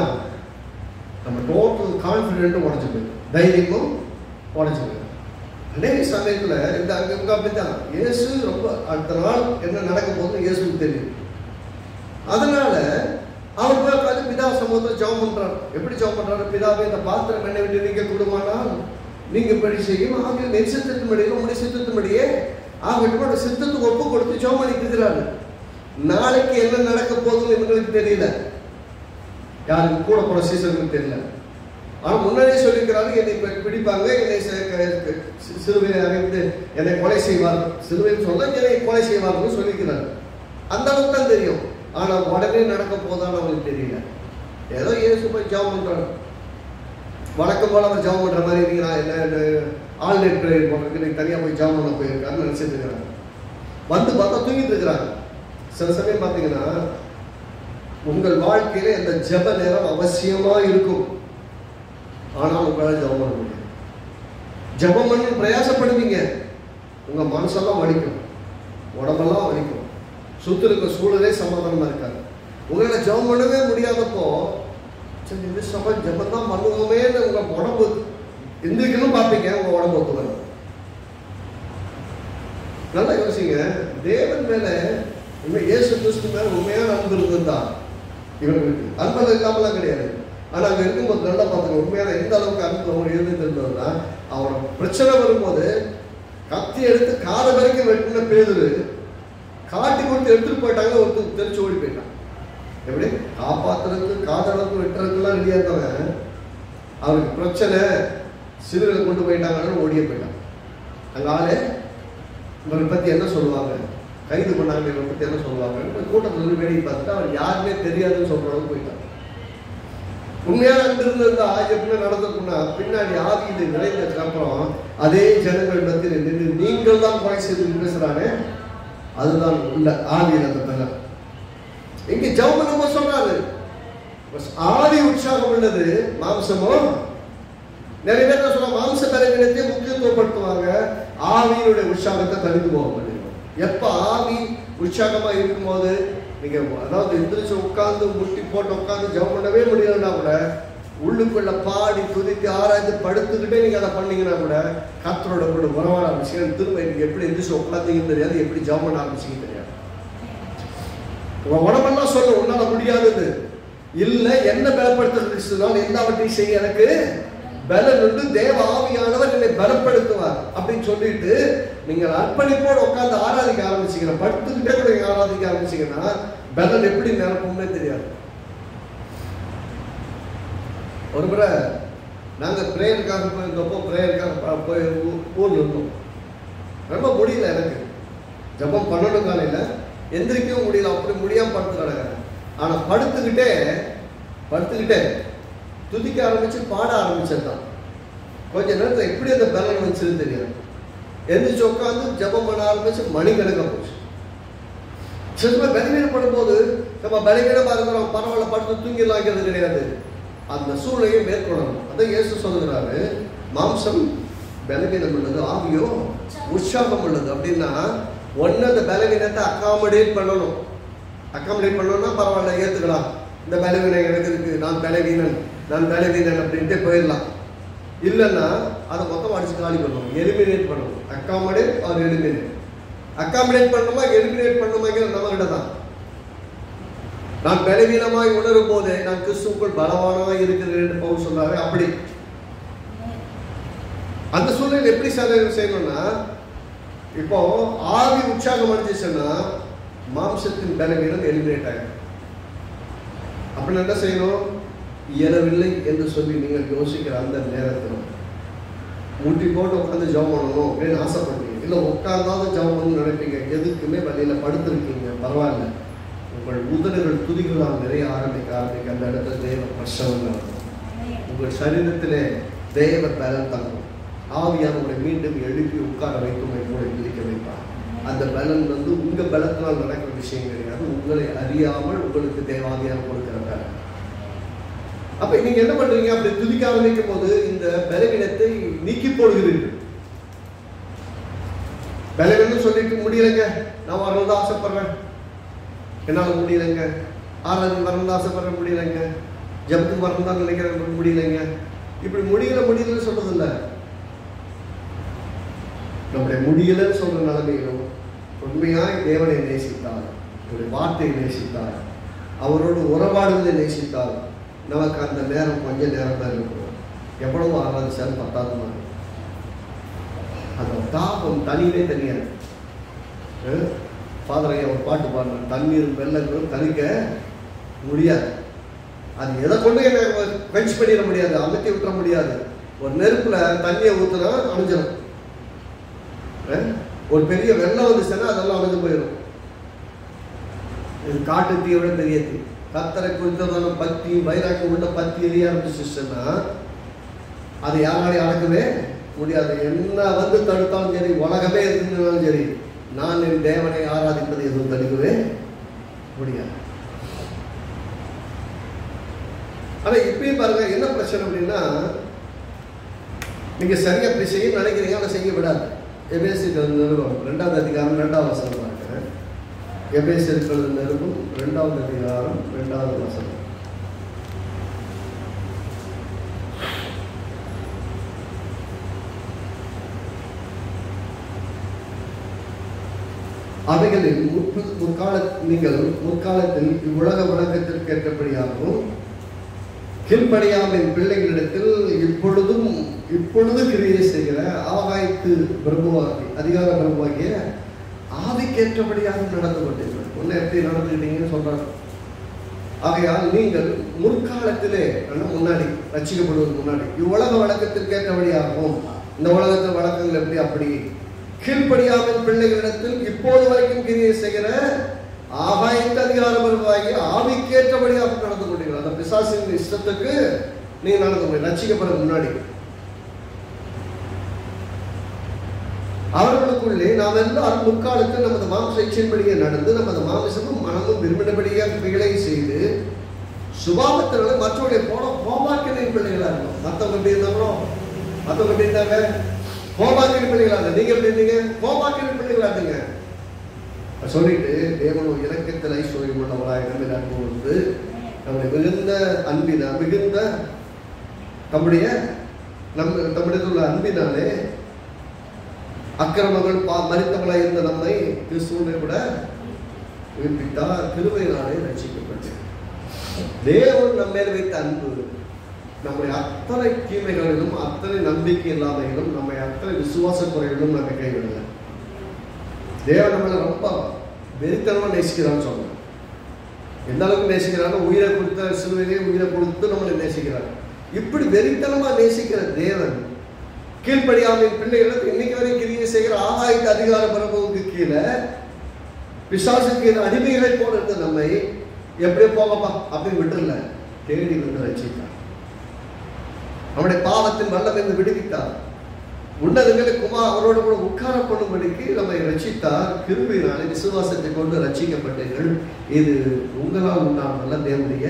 நம்ம டோட்டல் கான்ஃபிடென்ட்டும் உடஞ்சி போயிடும், தைரியமும் உடஞ்சி போயிடும். அநேக சமயத்தில் இந்த அங்கே அப்படித்தான். இயேசு ரொம்ப அடுத்த நாள் என்ன நடக்க போகுதுன்னு இயேசுக்கு தெரியும். அதனால அவர் போய் உட்காந்து பிதா சமூகத்தில் ஜெபம் பண்றாரு. எப்படி ஜெபம் பண்றாரு? பிதாவே, இந்த பாத்திரம் என்னை விட்டு நீங்க கொடுமானால் நீங்க படி செய்யும், ஆகிய நெல் சித்தத்தின்படியே உங்களுடைய சித்தத்தின்படியே ஆகட்டும் சித்தத்துக்கு ஒப்பு கொடுத்து ஜெபம் பண்ணிட்டு இருக்கிறாரு. நாளைக்கு என்ன நடக்க போகுதுன்னு இவங்களுக்கு தெரியல, யாருக்கு கூட போன சீசனுக்கு தெரியல. ஆனா முன்னாடியே சொல்லியிருக்கிறாரு, என்னை பிடிப்பாங்க, என்னை சிலுவையை அறைந்து என்னை கொலை செய்வார், சிலுவைன்னு சொல்ல என்னை கொலை செய்வார்னு சொல்லியிருக்கிறாரு. அந்த அளவுக்கு தான் தெரியும். ஆனா உடனே நடக்க போதான்னு அவங்களுக்கு தெரியல. ஏதோ இயேசு போய் ஜெபம் பண்றாரு. வழக்கம் போல அவர் ஜெபம் பண்ற மாதிரி இருக்கிறான். என்ன ஆல்நெட் ப்ரேயர் போடுறதுக்கு நீங்க தனியா போய் ஜெபம் பண்ண போயிருக்காருன்னு நினைச்சிட்டு இருக்கிறாங்க. வந்து பார்த்தா தூங்கிட்டு இருக்கிறாங்க. சில சமயம் பார்த்தீங்கன்னா உங்கள் வாழ்க்கையில இந்த ஜெப நேரம் அவசியமா இருக்கும். ஆனால் உங்களால் ஜெபம் பண்ண முடியாது. ஜெபம் பண்ண பிரயாசப்படுவீங்க, உங்க மனசெல்லாம் வலிக்கும், உடம்பெல்லாம் வலிக்கும், சுத்தி இருக்க சூழலே சமாதானமா இருக்காது. உங்களால் ஜெபம் பண்ணவே முடியாதப்போ சரி இந்த சபை ஜெபம் தான் பண்ணுவோமேன்னு உங்க உடம்பு எந்திரிக்கணும் பார்ப்பீங்க, உங்க உடம்பு ஒத்து வரும். நல்லா யோசிங்க. தேவன் மேல இயேசு கிறிஸ்து மேல உண்மையான அன்பு இருந்திருந்தா இவங்களுக்கு அன்பு இல்லாமலாம் கிடையாது. ஆனா அங்க இருக்கும்போது நல்லா பார்த்துங்க, உண்மையான எந்த அளவுக்கு அன்பு அவங்க இருந்துருந்ததுன்னா, அவரோட பிரச்சனை வரும்போது கத்தி எடுத்து காதை வரைக்கும் வெட்டின பேதுரு காட்டி கொடுத்து எடுத்துட்டு போயிட்டாங்க. ஒருத்தர் தெரிச்சு ஓடி போயிட்டான். எப்படி காப்பாத்துறதுக்கு காதளவுக்கு வெட்டுறதுக்குலாம் ரெடியா இருந்தவன், அவருக்கு பிரச்சனை சிறுகளை கொண்டு போயிட்டாங்கன்னு ஓடியே போயிட்டான். அங்க ஆளே இவரை பத்தி என்ன சொல்லுவாங்க, கைது பண்ணாங்க, இவரை பத்தி என்ன சொல்லுவாங்க, கூட்டத்தில் வேடிக்கை பார்த்துட்டு அவர் யாருமே தெரியாதுன்னு சொல்ற அளவுக்கு போயிட்டான். உண்மையான அன்பு இருந்திருந்தா எப்படி நடந்திருக்குன்னா, பின்னாடி ஆவியில் நிறைந்ததுக்கு அப்புறம் அதே ஜனங்கள் மத்தியில் நின்று நீங்கள் தான் கொலை செய்து பேசுறானே, அதுதான் உள்ள ஆவியில் அந்த பலம். இங்க ஜெபம் பண்ணும்போது சொல்றாரு, ஆவி உற்சாகம் உள்ளது, மாம்சமோ நிறைய பேர் சொல்ல மாம்ச பலவீனத்தை முக்கியத்துவப்படுத்துவாங்க, ஆவியினுடைய உற்சாகத்தை தடுத்து போக முடியும். எப்ப ஆவி உற்சாகமா இருக்கும்போது நீங்க அதாவது எந்திரிச்சு உட்கார்ந்து முட்டி போட்டு உட்கார்ந்து ஜெபம் பண்ணவே முடியலன்னா கூட உள்ளுக்குள்ள பாடி துதித்து ஆராய்ந்து படுத்துக்கிட்டே நீங்க அதை பண்ணீங்கன்னா கூட கர்த்தரோட கூட உறவாட ஆரம்பிச்சீங்க. திரும்ப நீங்க எப்படி எந்திரிச்சு உட்காந்தீங்கன்னு தெரியாது, எப்படி ஜெபம் பண்ண ஆரம்பிச்சீங்கன்னு தெரியாது. உங்க உடம்பெல்லாம் சொல்ல உன்னால முடியாதது இல்ல, என்ன பலப்படுத்துறதுனால எல்லாவற்றையும் செய்ய எனக்கு பலன் உண்டு, தேவ ஆவியானவர் என்னை பலப்படுத்துவார் அப்படின்னு சொல்லிட்டு நீங்க அர்ப்பணிப்போடு உட்கார்ந்து ஆராதிக்க ஆரம்பிச்சீங்கன்னா, படுத்துக்கிட்டே கூட நீங்க ஆராதிக்க ஆரம்பிச்சீங்கன்னா பலன் எப்படி நிரப்பும்னே தெரியாது. ஒரு முறை நாங்க பிரேயருக்காக போயிருந்தப்போ, பிரேயருக்காக போய் ஊர்ல இருந்தோம். ரொம்ப முடியல, எனக்கு ஜெபம் பண்ணணும், காலையில எந்திரிக்கவும் முடியல, அப்படி முடியாம படுத்து கிடக்கிறேன். ஆனா படுத்துக்கிட்டே துதிக்க ஆரம்பிச்சு பாட ஆரம்பிச்சதுதான். கொஞ்ச நேரத்தில் எப்படி அந்த பலன் வச்சுன்னு தெரியாது. எந்திரிச்சு உட்காந்து ஜெபம் பண்ண ஆரம்பிச்சு மணி கணக்க போச்சு. சில பலவீனப்படும் போது நம்ம பலவீனமா இருக்கிறோம், பரவாயில்ல படுத்து தூங்கிடலாங்கிறது கிடையாது. அந்த சூழ்நிலையை மேற்கொள்ளணும். அதான் இயேசு சொல்லுகிறாரு, மாம்சம் பலவீனம் உள்ளது, ஆவியோ உற்சாகம் உள்ளது. அப்படின்னா ஒன்னு அந்த பலவீனத்தை அக்காமடேட் பண்ணணும். அக்காமடேட் பண்ணணும்னா பரவாயில்ல, ஏத்துக்கலாம், இந்த பலவீனம் எனக்கு இருக்கு, நான் பலவீனன் அப்படின்ட்டு போயிடலாம். இல்லைன்னா அதை மொத்தம் அடிச்சு காலி பண்ணணும், எலிமினேட் பண்ணணும். Accommodate or eliminate. அக்காமடேட் பண்ணணுமா எலிமினேட் பண்ணணுமாங்கிறது நம்ம கிட்ட தான். நான் பலவீனமாய் உணரும் போதே நான் கிறிஸ்துவுக்குள் பலவானமாய் இருக்கிறேன் என்று பவுல் சொல்றாரு. அப்படி அந்த சூழ்நிலை எப்படி செய்யணும்னா, இப்போ ஆவி உற்சாகம் அடைஞ்சிச்சுன்னா மாம்சத்தின் பலவீனம் எலிமினேட் ஆகும். அப்படி என்ன செய்யணும்? இயலவில்லை என்று சொல்லி நீங்கள் யோசிக்கிற அந்த நேரத்தில் முட்டி போட்டு உட்காந்து ஜெபம் பண்ணணும் அப்படின்னு ஆசைப்படுறீங்க, இல்லை உட்கார்ந்தாலும் ஜெபம் பண்ணணும்னு நினைப்பீங்க, எதுக்குமே வழியில் படுத்திருக்கீங்க, பரவாயில்ல, உங்கள் உதடுகள் துதிகளால் நிறைய ஆரம்பிக்க அந்த இடத்துல தேவ பிரசவம் நடக்கும். உங்கள் சரீரத்திலே தேவ பலன் தங்கும். ஆவியானவரை மீண்டும் எழுப்பி உட்கார வைக்கும், கூட பிரிக்க வைப்பார். அந்த பலன் வந்து உங்க பலத்தினால் நடக்கிற விஷயம் கிடையாது, உங்களை அறியாமல் உங்களுக்கு தேவாவியான கொடுக்கிற பலன். அப்ப நீங்க என்ன பண்றீங்க? அப்படி துதிக்க ஆரம்பிக்கும் போது இந்த பலவீனத்தை நீக்கி போடுகிறீர்கள். பலவீனம் சொல்லிட்டு முடியலைங்க, நான் வரணும்னு ஆசைப்படுறேன், என்னால முடியலைங்க, ஆராதனை வரணும்னு ஆசைப்படுற முடியலைங்க, ஜபத்துக்கு வரணும் தான் நினைக்கிறேன் முடியலைங்க, இப்படி முடியலன்னு சொல்றது இல்லை. நம்முடைய முடியலன்னு சொல்ற நிலைமையிலும் உண்மையாய் தேவனை நேசித்தார், அவருடைய வார்த்தையை நேசித்தார், அவரோடு உறவாடுவதை நேசித்தார், நமக்கு அந்த நேரம் கொஞ்ச நேரம் தான் இருக்கிறோம். எவ்வளவு ஆராதிச்சாலும் பத்தாவது மாதிரி அந்த தாபம் தனியிலே தனியாது. ஃபாதரையா ஒரு பாட்டு பாடுறாங்க, தண்ணீர் வெள்ளங்களும் தனிக்க முடியாது. அது எதை கொண்டு என்ன வெஞ்ச் பண்ணிட முடியாது, அமுத்தி விட்டுற முடியாது. ஒரு நெருப்புல தண்ணியை ஊத்துனா அணைஞ்சிடும். ஒரு பெரிய வெள்ளம் வந்துச்சுன்னா அதெல்லாம் அணைஞ்சு போயிடும். இது காட்டு தீயோட பெரிய தீ. கத்தரை குறித்ததான பத்தி வைராக்கியம் உள்ள பத்தி எரிய ஆரம்பிச்சுன்னா அது யாராலையும் அடக்கவே முடியாது. என்ன வந்து தடுத்தாலும் சரி, உலகமே இருந்தாலும் சரி, நான் என் தேவனை ஆராதிப்பது எதுவும் தடுக்கவே முடியாது. ஆனா இப்பயும் பாருங்க என்ன பிரச்சனை அப்படின்னா, நீங்க சரியா அப்படி செய்ய நினைக்கிறீங்க, ஆனா செய்ய விடாது. எபேசியர் நிருபம் 2வது அதிகாரம் 2வது வசனம் பார்க்கிறேன். எபேசியர் நிருபம் 2வது அதிகாரம் 2வது வசனம். அவைகளில் நீங்கள் முற்காலத்தில் இவ்வுலக வழக்கத்திற்கு ஏற்றபடியாகவும் கீழ்ப்படியாமல் பிள்ளைகளிடத்தில் இப்பொழுது கிரியை செய்கிற ஆகாயத்து பிரபுவாகி அதிகார பிரபுவாகிய ஆவிக்கேற்றபடியாக நடந்து கொண்டீர்கள். ஒன்னு எப்படி நடந்துக்கிட்டீங்கன்னு சொல்றாங்க. ஆகையால் நீங்கள் முற்காலத்திலே முன்னாடி ரட்சிக்கப்படுவதற்கு முன்னாடி இவ்வுலக வழக்கத்திற்கு ஏற்றபடியாகவும், இந்த உலகத்தின் வழக்கங்கள் எப்படி அப்படி கீழ்ப்படியாமல் பிள்ளைகளிடத்தில் இப்போது வரைக்கும் கிரியை செய்கிற ஆகாயத்து அதிகார பிரபுவாகிய ஆவிக்கேற்றபடியாக நடந்து கொண்டீர்கள். அந்த பிசாசின் இஷ்டத்துக்கு நீங்க நடந்து கொண்டீங்க ரட்சிக்கப்படுற முன்னாடி. அவர்களுக்குள்ளே நாம் எல்லாரும் முற்காலத்தில் நமது மாம்ச இச்சையின்படியே நடந்து நமது மாமிசமும் மனமும் விரும்பினபடியே பிழையை செய்து சுபாவத்தினால மற்றவருடைய போமாக்கின பிள்ளைகளா இருக்கும். மற்றவங்க எப்படி இருந்தாங்களோ மற்றவங்க எப்படி இருந்தாங்க, போமாக்கின பிள்ளைகளா இருந்த. நீங்க எப்படி இருந்தீங்க? போமாக்கின பிள்ளைகளா இருந்தீங்க. சொல்லிட்டு தேவனும் இலக்கத்தில் ஐஸ்வர்யம் உள்ளவராய் நம்மில் அன்பு வந்து நம்முடைய மிகுந்த நம்முடைய உள்ள அன்பினாலே அக்கிரமங்கள் மறித்தவளாய் இருந்த நம்மை கிறிஸ்துவை விட உயிர்ப்பித்தார், கிருபையினாலே ரட்சிக்கப்பட்டு. தேவன் நம்ம மேல் வைத்த அன்பு நம்முடைய அத்தனை தீமைகளிலும் அத்தனை நம்பிக்கை இல்லாமையிலும் நம்மை அத்தனை விசுவாச குறைகளிலும் நம்ம கைவிடல. தேவன் நம்மளை ரொம்ப வெறித்தனமா நேசிக்கிறான்னு சொல்றோம். எந்த அளவுக்கு நேசிக்கிறாங்க? உயிரை கொடுத்த சிலுவையிலே உயிரை கொடுத்து நம்மளை நேசிக்கிறார். இப்படி வெறித்தனமா நேசிக்கிற தேவன் கீழ்ப்படியாமல் பிள்ளைகளுக்கு இன்னைக்கு வரை கிரியை செய்கிற ஆகாயத்து அதிகார பிரபுவுக்கு கீழே பிசாசுக்கு அடிமைகளை போல இருந்த நம்மை எப்படியோ போகப்பா அப்படின்னு விட்டுல தேடி வந்து ரட்சித்தார். அவனுடைய பாவத்தின் வல்லமை விடுவித்தார். உன்னதங்களை அவரோடு கூட உட்கார பண்ணும்படிக்கு நம்மை ரட்சித்தார். கிருபையினாலே விசுவாசத்தை கொண்டு ரட்சிக்கப்பட்டீர்கள். இது உங்களால் உண்டானதல்ல, தேவனுடைய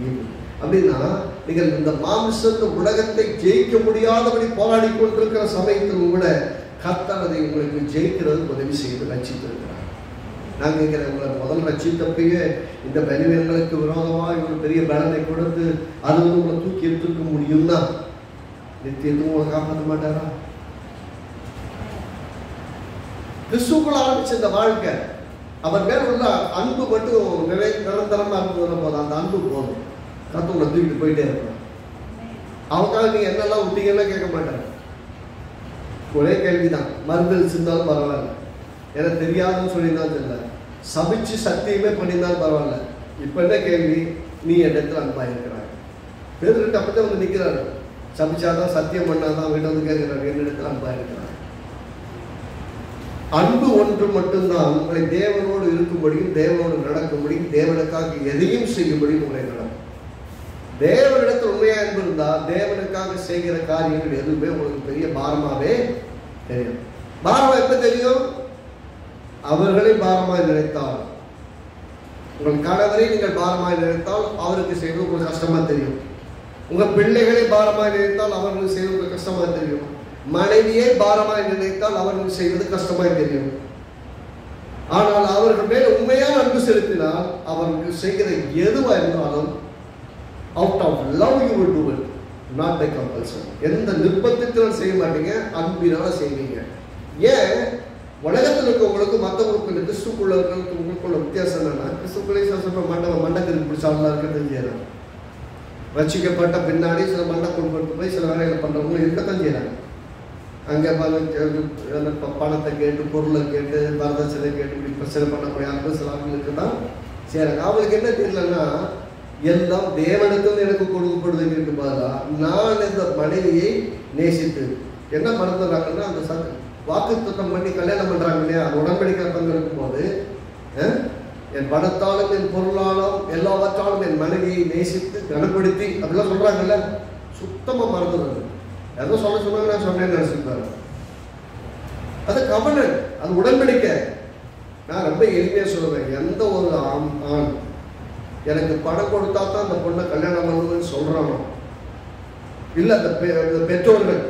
ஈவு. அப்படின்னா நீங்கள் இந்த மாம்சத்து உலகத்தை ஜெயிக்க முடியாதபடி போராடி கொண்டிருக்கிற சமயத்தில் கூட கர்த்தர் அதை உங்களுக்கு ஜெயிக்கிறது உதவி செய்து ரட்சித்திருக்கிறார். நான் கேட்கிறேன், உங்களை முதல் ரட்சித்தப்பையே இந்த பலவீனங்களுக்கு விரோதமாக ஒரு பெரிய பலனை கொடுத்து அது உங்களை தூக்கி எடுத்துக்க முடியும்னா நித்தியத்துக்கும் உங்களை காப்பாற்ற மாட்டாரா? கிறிஸ்துக்குள்ள ஆரம்பிச்ச இந்த வாழ்க்கை, அவர் மேல உள்ள அன்பு மட்டும் நிரந்தரமா அன்பு வரும் போது அந்த அன்பு போதும். கர்த்தர் தூக்கிட்டு போயிட்டே இருப்பார். அவங்களுக்காக நீங்க என்னெல்லாம் விட்டீங்கன்னா கேட்க மாட்டாங்க. ஒரே கேள்விதான், மறுதல் செஞ்சாலும் பரவாயில்ல, எனக்கு தெரியாதுன்னு சொல்லியிருந்தாலும் தெரியல, சபிச்சு சத்தியமே பண்ணியிருந்தாலும் பரவாயில்ல, இப்ப என்ன கேள்வி, நீ என் இடத்துல அன்பா இருக்கிறாய். பேதுரு அப்பதான் வந்து நிக்கிறாரு, சபிச்சாதான் சத்தியம் பண்ணாதான் வீட்டை வந்து கேட்கிறாரு, என்ன இடத்துல அன்பா இருக்கிறார். அன்பு ஒன்று மட்டும்தான் உங்களை தேவனோடு இருக்கும்படியும் தேவனோடு நடக்கும்படியும் தேவனுக்காக எதையும் செய்யும்படியும் உங்களை நடக்கும். தேவனிடத்தில் உண்மையா அன்பு இருந்தா தேவனுக்காக செய்கிற காரியங்கள் எதுவுமே உங்களுக்கு பெரிய பாரமாவே தெரியும். பாரமா எப்ப தெரியும்? அவர்களை பாரமாய் நினைத்தால், உங்கள் கணவரை நீங்கள் பாரமாய் நினைத்தால் அவருக்கு செய்வது உங்களுக்கு கஷ்டமா தெரியும். உங்க பிள்ளைகளை பாரமாய் நினைத்தால் அவர்களுக்கு செய்வது உங்களுக்கு கஷ்டமா தெரியும். மனைவியை பாரமாய் நினைத்தால் அவர்களுக்கு செய்வது கஷ்டமாய் தெரியும். ஆனால் அவர்கள் மேல் உண்மையான அன்பு செலுத்தினால் அவர்களுக்கு செய்கிற எதுவா இருந்தாலும் out of love you will do it, not by compulsion. எந்த நிர்பந்தத்திலும் செய்ய மாட்டீங்க, அன்பினால செய்வீங்க. ஏன்? உலகத்தில் இருக்கவங்களுக்கு மற்றவங்களுக்கு கிறிஸ்துக்குள்ளவர்களுக்கு உங்களுக்குள்ள வித்தியாசம் என்னன்னா, கிறிஸ்துக்குள்ளே சொல்ற மண்டக்கருக்கு பிடிச்சாலாம் இருக்கத்தான் செய்யறாங்க. ரசிக்கப்பட்ட பின்னாடி சில மண்டை கொண்டு போய் சில வேலைகளை பண்றவங்க இருக்கத்தான் செய்யறாங்க. அங்கே பணத்தை கேட்டு பொருளை கேட்டு வரதட்சணை கேட்டு இப்படி பிரச்சனை பண்ணக்கூடிய ஆட்கள் சில ஆட்களுக்கு தான் செய்யறாங்க. அவங்களுக்கு என்ன தெரியலன்னா, எல்லாம் தேவனுக்கும் எனக்கு கொடுக்கப்படுதுங்கிறது பதிலாக நான் இந்த மனைவியை நேசித்து என்ன மறந்துடுறாங்கன்னா, அந்த வாக்குத்தத்தம் பண்ணி கல்யாணம் பண்றாங்க இல்லையா, அந்த உடன்படிக்கை பங்கிருக்கும் போது என் பணத்தாலும் என் பொருளாலும் எல்லாவற்றாலும் என் மனைவியை நேசித்து கனப்படுத்தி அப்படிலாம் சொல்றாங்கல்ல, சுத்தமா மறந்துடுறது. ஏதோ சொன்னாங்க, நான் சொன்னேன்னு நினைச்சிருப்பாரு. அது கவர்னன், அது உடன்படிக்கை. நான் ரொம்ப எளிமையா சொல்லுவேன், எந்த ஒரு ஆண் எனக்கு பணம் கொடுத்தா தான் அந்த பொண்ணை கல்யாணம் பண்ணுன்னு சொல்றானோ, இல்லை அந்த பெற்றோர்கள்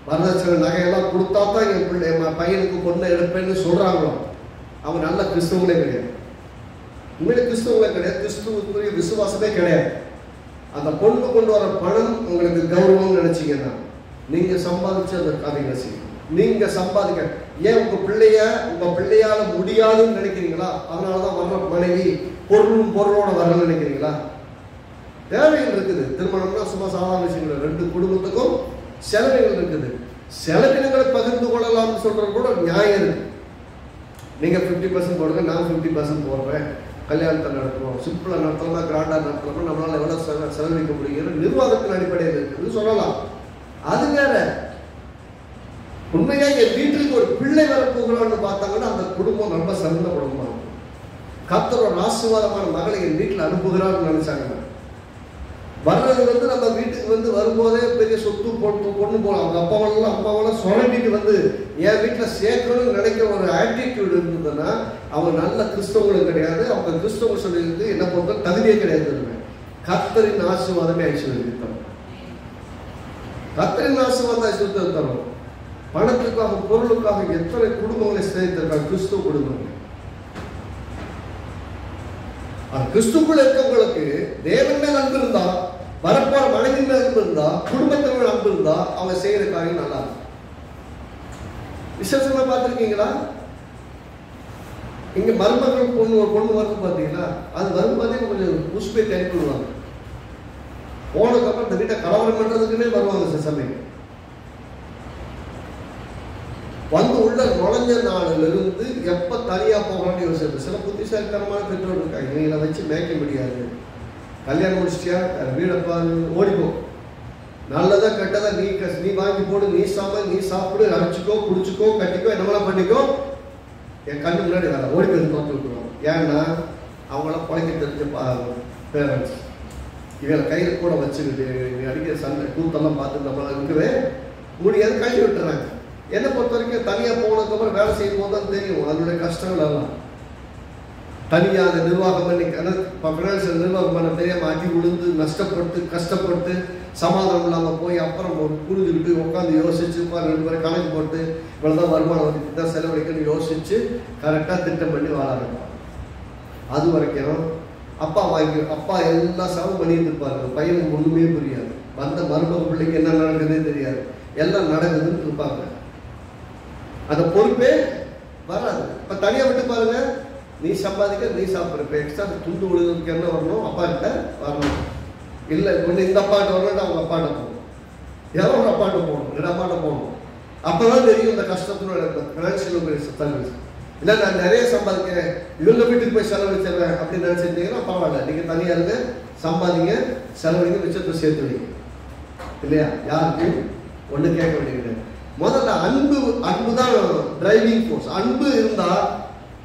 வரதட்சணை நகையெல்லாம் கொடுத்தா தான் என் பிள்ளை பையனுக்கு பொண்ணை எடுப்பேன்னு சொல்றாங்களோ, அவன் நல்ல கிறிஸ்தவங்களே கிடையாது. உண்மையிலே கிறிஸ்தவங்களே கிடையாது, கிறிஸ்துவுக்குரிய விசுவாசமே கிடையாது. அந்த பொண்ணு கொண்டு வர பணம் உங்களுக்கு கௌரவம் நினைச்சீங்கன்னா நீங்க சம்பாதிச்சு அந்த காரியங்களை செய்யும். நீங்க சம்பாதிக்க ஏன் உங்க பிள்ளையால முடியாதுன்னு நினைக்கிறீங்களா? அதனாலதான் வர்ற மனைவி பொருளோட வரணும்னு நினைக்கிறீங்களா? தேவைகள் இருக்குது. திருமணம்னா சும்மா சாதாரண விஷயங்கள். ரெண்டு குடும்பத்துக்கும் செலவினங்கள் இருக்குது. செலவினங்களை பகிர்ந்து கொள்ளலாம்னு சொல்றது கூட நியாயம் இருக்கு. நீங்க 50% போடுங்க, நான் 50% போடுறேன், கல்யாணத்தை நடத்துவோம், சிம்பிளா நடத்தலாம், கிராண்டா நடத்தலாம், நம்மளால எவ்வளவு செலவழிக்க முடியும் நிர்வாகத்தின் அடிப்படையில் இருக்குது சொல்லலாம். அது வேற. உண்மையா என் வீட்டுக்கு ஒரு பிள்ளை வரப்போகிறான்னு பார்த்தாங்கன்னா அந்த குடும்பம் ரொம்ப சிறந்த குடும்பம். கர்த்தரோட ஆசீர்வாதமான மகளை என் வீட்டில் அனுப்புகிறான்னு நினைச்சாங்க. வர்றது நம்ம வீட்டுக்கு வரும்போதே பெரிய சொத்து பொண்ணு போகலாம். அவங்க அப்பாவெல்லாம் சுரண்டிட்டு என் வீட்டில் சேர்க்கணும்னு நினைக்கிற ஒரு ஆட்டிடியூட் இருந்ததுன்னா அவங்க நல்ல கிறிஸ்தவங்களும் கிடையாது. அவங்க கிறிஸ்தவங்க சொல்லியிருக்கு என்ன பொறுத்த தகுதியே கிடையாது. கர்த்தரின் ஆசீர்வாதமே ஐஸ்வர்யம் தரும். கர்த்தரின் ஆசீர்வாதம் ஐஸ்வர்யம் தரும். பணத்துக்காக பொருளுக்காக எத்தனை குடும்பங்களை சேர்த்திருக்காங்க கிறிஸ்துவ குடும்பங்கள். கிறிஸ்துக்குள்ள இருக்கவங்களுக்கு தேவன் மேல் அன்பு இருந்தா, வரப்போற மனைவி மேல் அன்பு இருந்தா, குடும்பத்தின் மேல் அன்பு இருந்தா அவங்க செய்யற காரியம் நல்லா இருக்கும். விசேஷமா பார்த்திருக்கீங்களா? இங்க மருமகள் பொண்ணு வருது பாத்தீங்களா, அது வரும்போதே கொஞ்சம் புஷ்பை டைப் பண்ணுவாங்க. போனதுக்கப்புறம் இந்த வீட்டை கலவரம் பண்றதுக்குன்னே வருவாங்க. சில சமயம் உள்ள நுழைஞ்ச நாளில் இருந்து எப்ப தனியா போகலான்னு யோசிச்சு சில புத்திசாலித்தனமான பெற்றோர் இருக்காங்க. இவங்களை வச்சு மேய்க்க முடியாது, கல்யாணம் முடிச்சிட்டியா வீடப்பா ஓடிப்போ, நல்லதா கெட்டதா நீ வாங்கி போடு, நீ சாப்பிடு, அரைச்சிக்கோ, குடிச்சுக்கோ, கட்டிக்கோ, என்னமெல்லாம் பண்ணிக்கோ, என் கண்ணு முன்னாடி வேற ஓடி போய் பார்த்து விட்டுருவோம். ஏன்னா அவங்களாம் பழக்க தெரிஞ்ச பேரண்ட்ஸ். இவங்களை கையில கூட வச்சுக்கிட்டு அடிக்கிற சண்டை கூத்தெல்லாம் பார்த்து நம்மளால இருக்கவே முடியாது, கழுவி விட்டுறாங்க. என்னை பொறுத்த வரைக்கும் தனியாக போனதுக்கப்புறம் வேலை செய்யும் போது தான் தெரியும் அதனுடைய கஷ்டங்கள் எல்லாம். தனியாக அதை நிர்வாகம் பண்ணி ஃபினான்சியல் நிர்வாகம் பண்ண தெரியாமல் அடி விழுந்து நஷ்டப்பட்டு கஷ்டப்பட்டு சமாதானம் இல்லாமல் போய் அப்புறம் புரிஞ்சுக்கிட்டு உட்காந்து யோசிச்சு 2 பேரும் கணக்கு போட்டு இவ்வளோதான் வருமானம் வந்து தான் செலவழிக்கணும்னு யோசிச்சு கரெக்டாக திட்டம் பண்ணி வாழ ஆரம்பிப்பாங்க. அது வரைக்கும் அப்பா எல்லாம் செலவு பண்ணிட்டு இருப்பாரு, பையனுக்கு ஒன்றுமே புரியாது. வந்த மருமக பிள்ளைக்கு என்ன நடக்குதுன்னு தெரியாது, எல்லாம் நடக்குதுன்னு இருப்பாங்க. அந்த பொறுப்பே வராது. இப்போ தனியாக விட்டு பாருங்க, நீ சம்பாதிக்க நீ சாப்பிட்ற. இப்போ எக்ஸ்ட்ரா துண்டு விழுதுக்கு என்ன வரணும், அப்பா கிட்ட வரணும். இல்லை ஒன்று இந்த அப்பாட்ட வரணும், அவங்க அப்பாட்ட போகணும், யாரோ ஒரு அப்பாட்ட போகணும், ரெண்டு அப்பாட்ட போகணும். அப்போ தான் தெரியும் இந்த கஷ்டத்தினோட ஃபினான்ஷியல் சத்தங்கள். இல்லை நான் நிறைய சம்பாதிக்கிறேன், இவங்க வீட்டுக்கு போய் செலவழிச்சிடுறேன் அப்படின்னு நினச்சிருந்தீங்கன்னா பரவாயில்ல, நீங்கள் தனியாக இருங்க, சம்பாதிங்க, செலவழிங்க, மிச்சத்தை சேர்த்து வைங்க. இல்லையா? யாருக்கும் ஒன்றும் கேட்க வேண்டியது. முதல்ல அன்பு தான் டிரைவிங் ஃபோர்ஸ். அன்பு இருந்தால்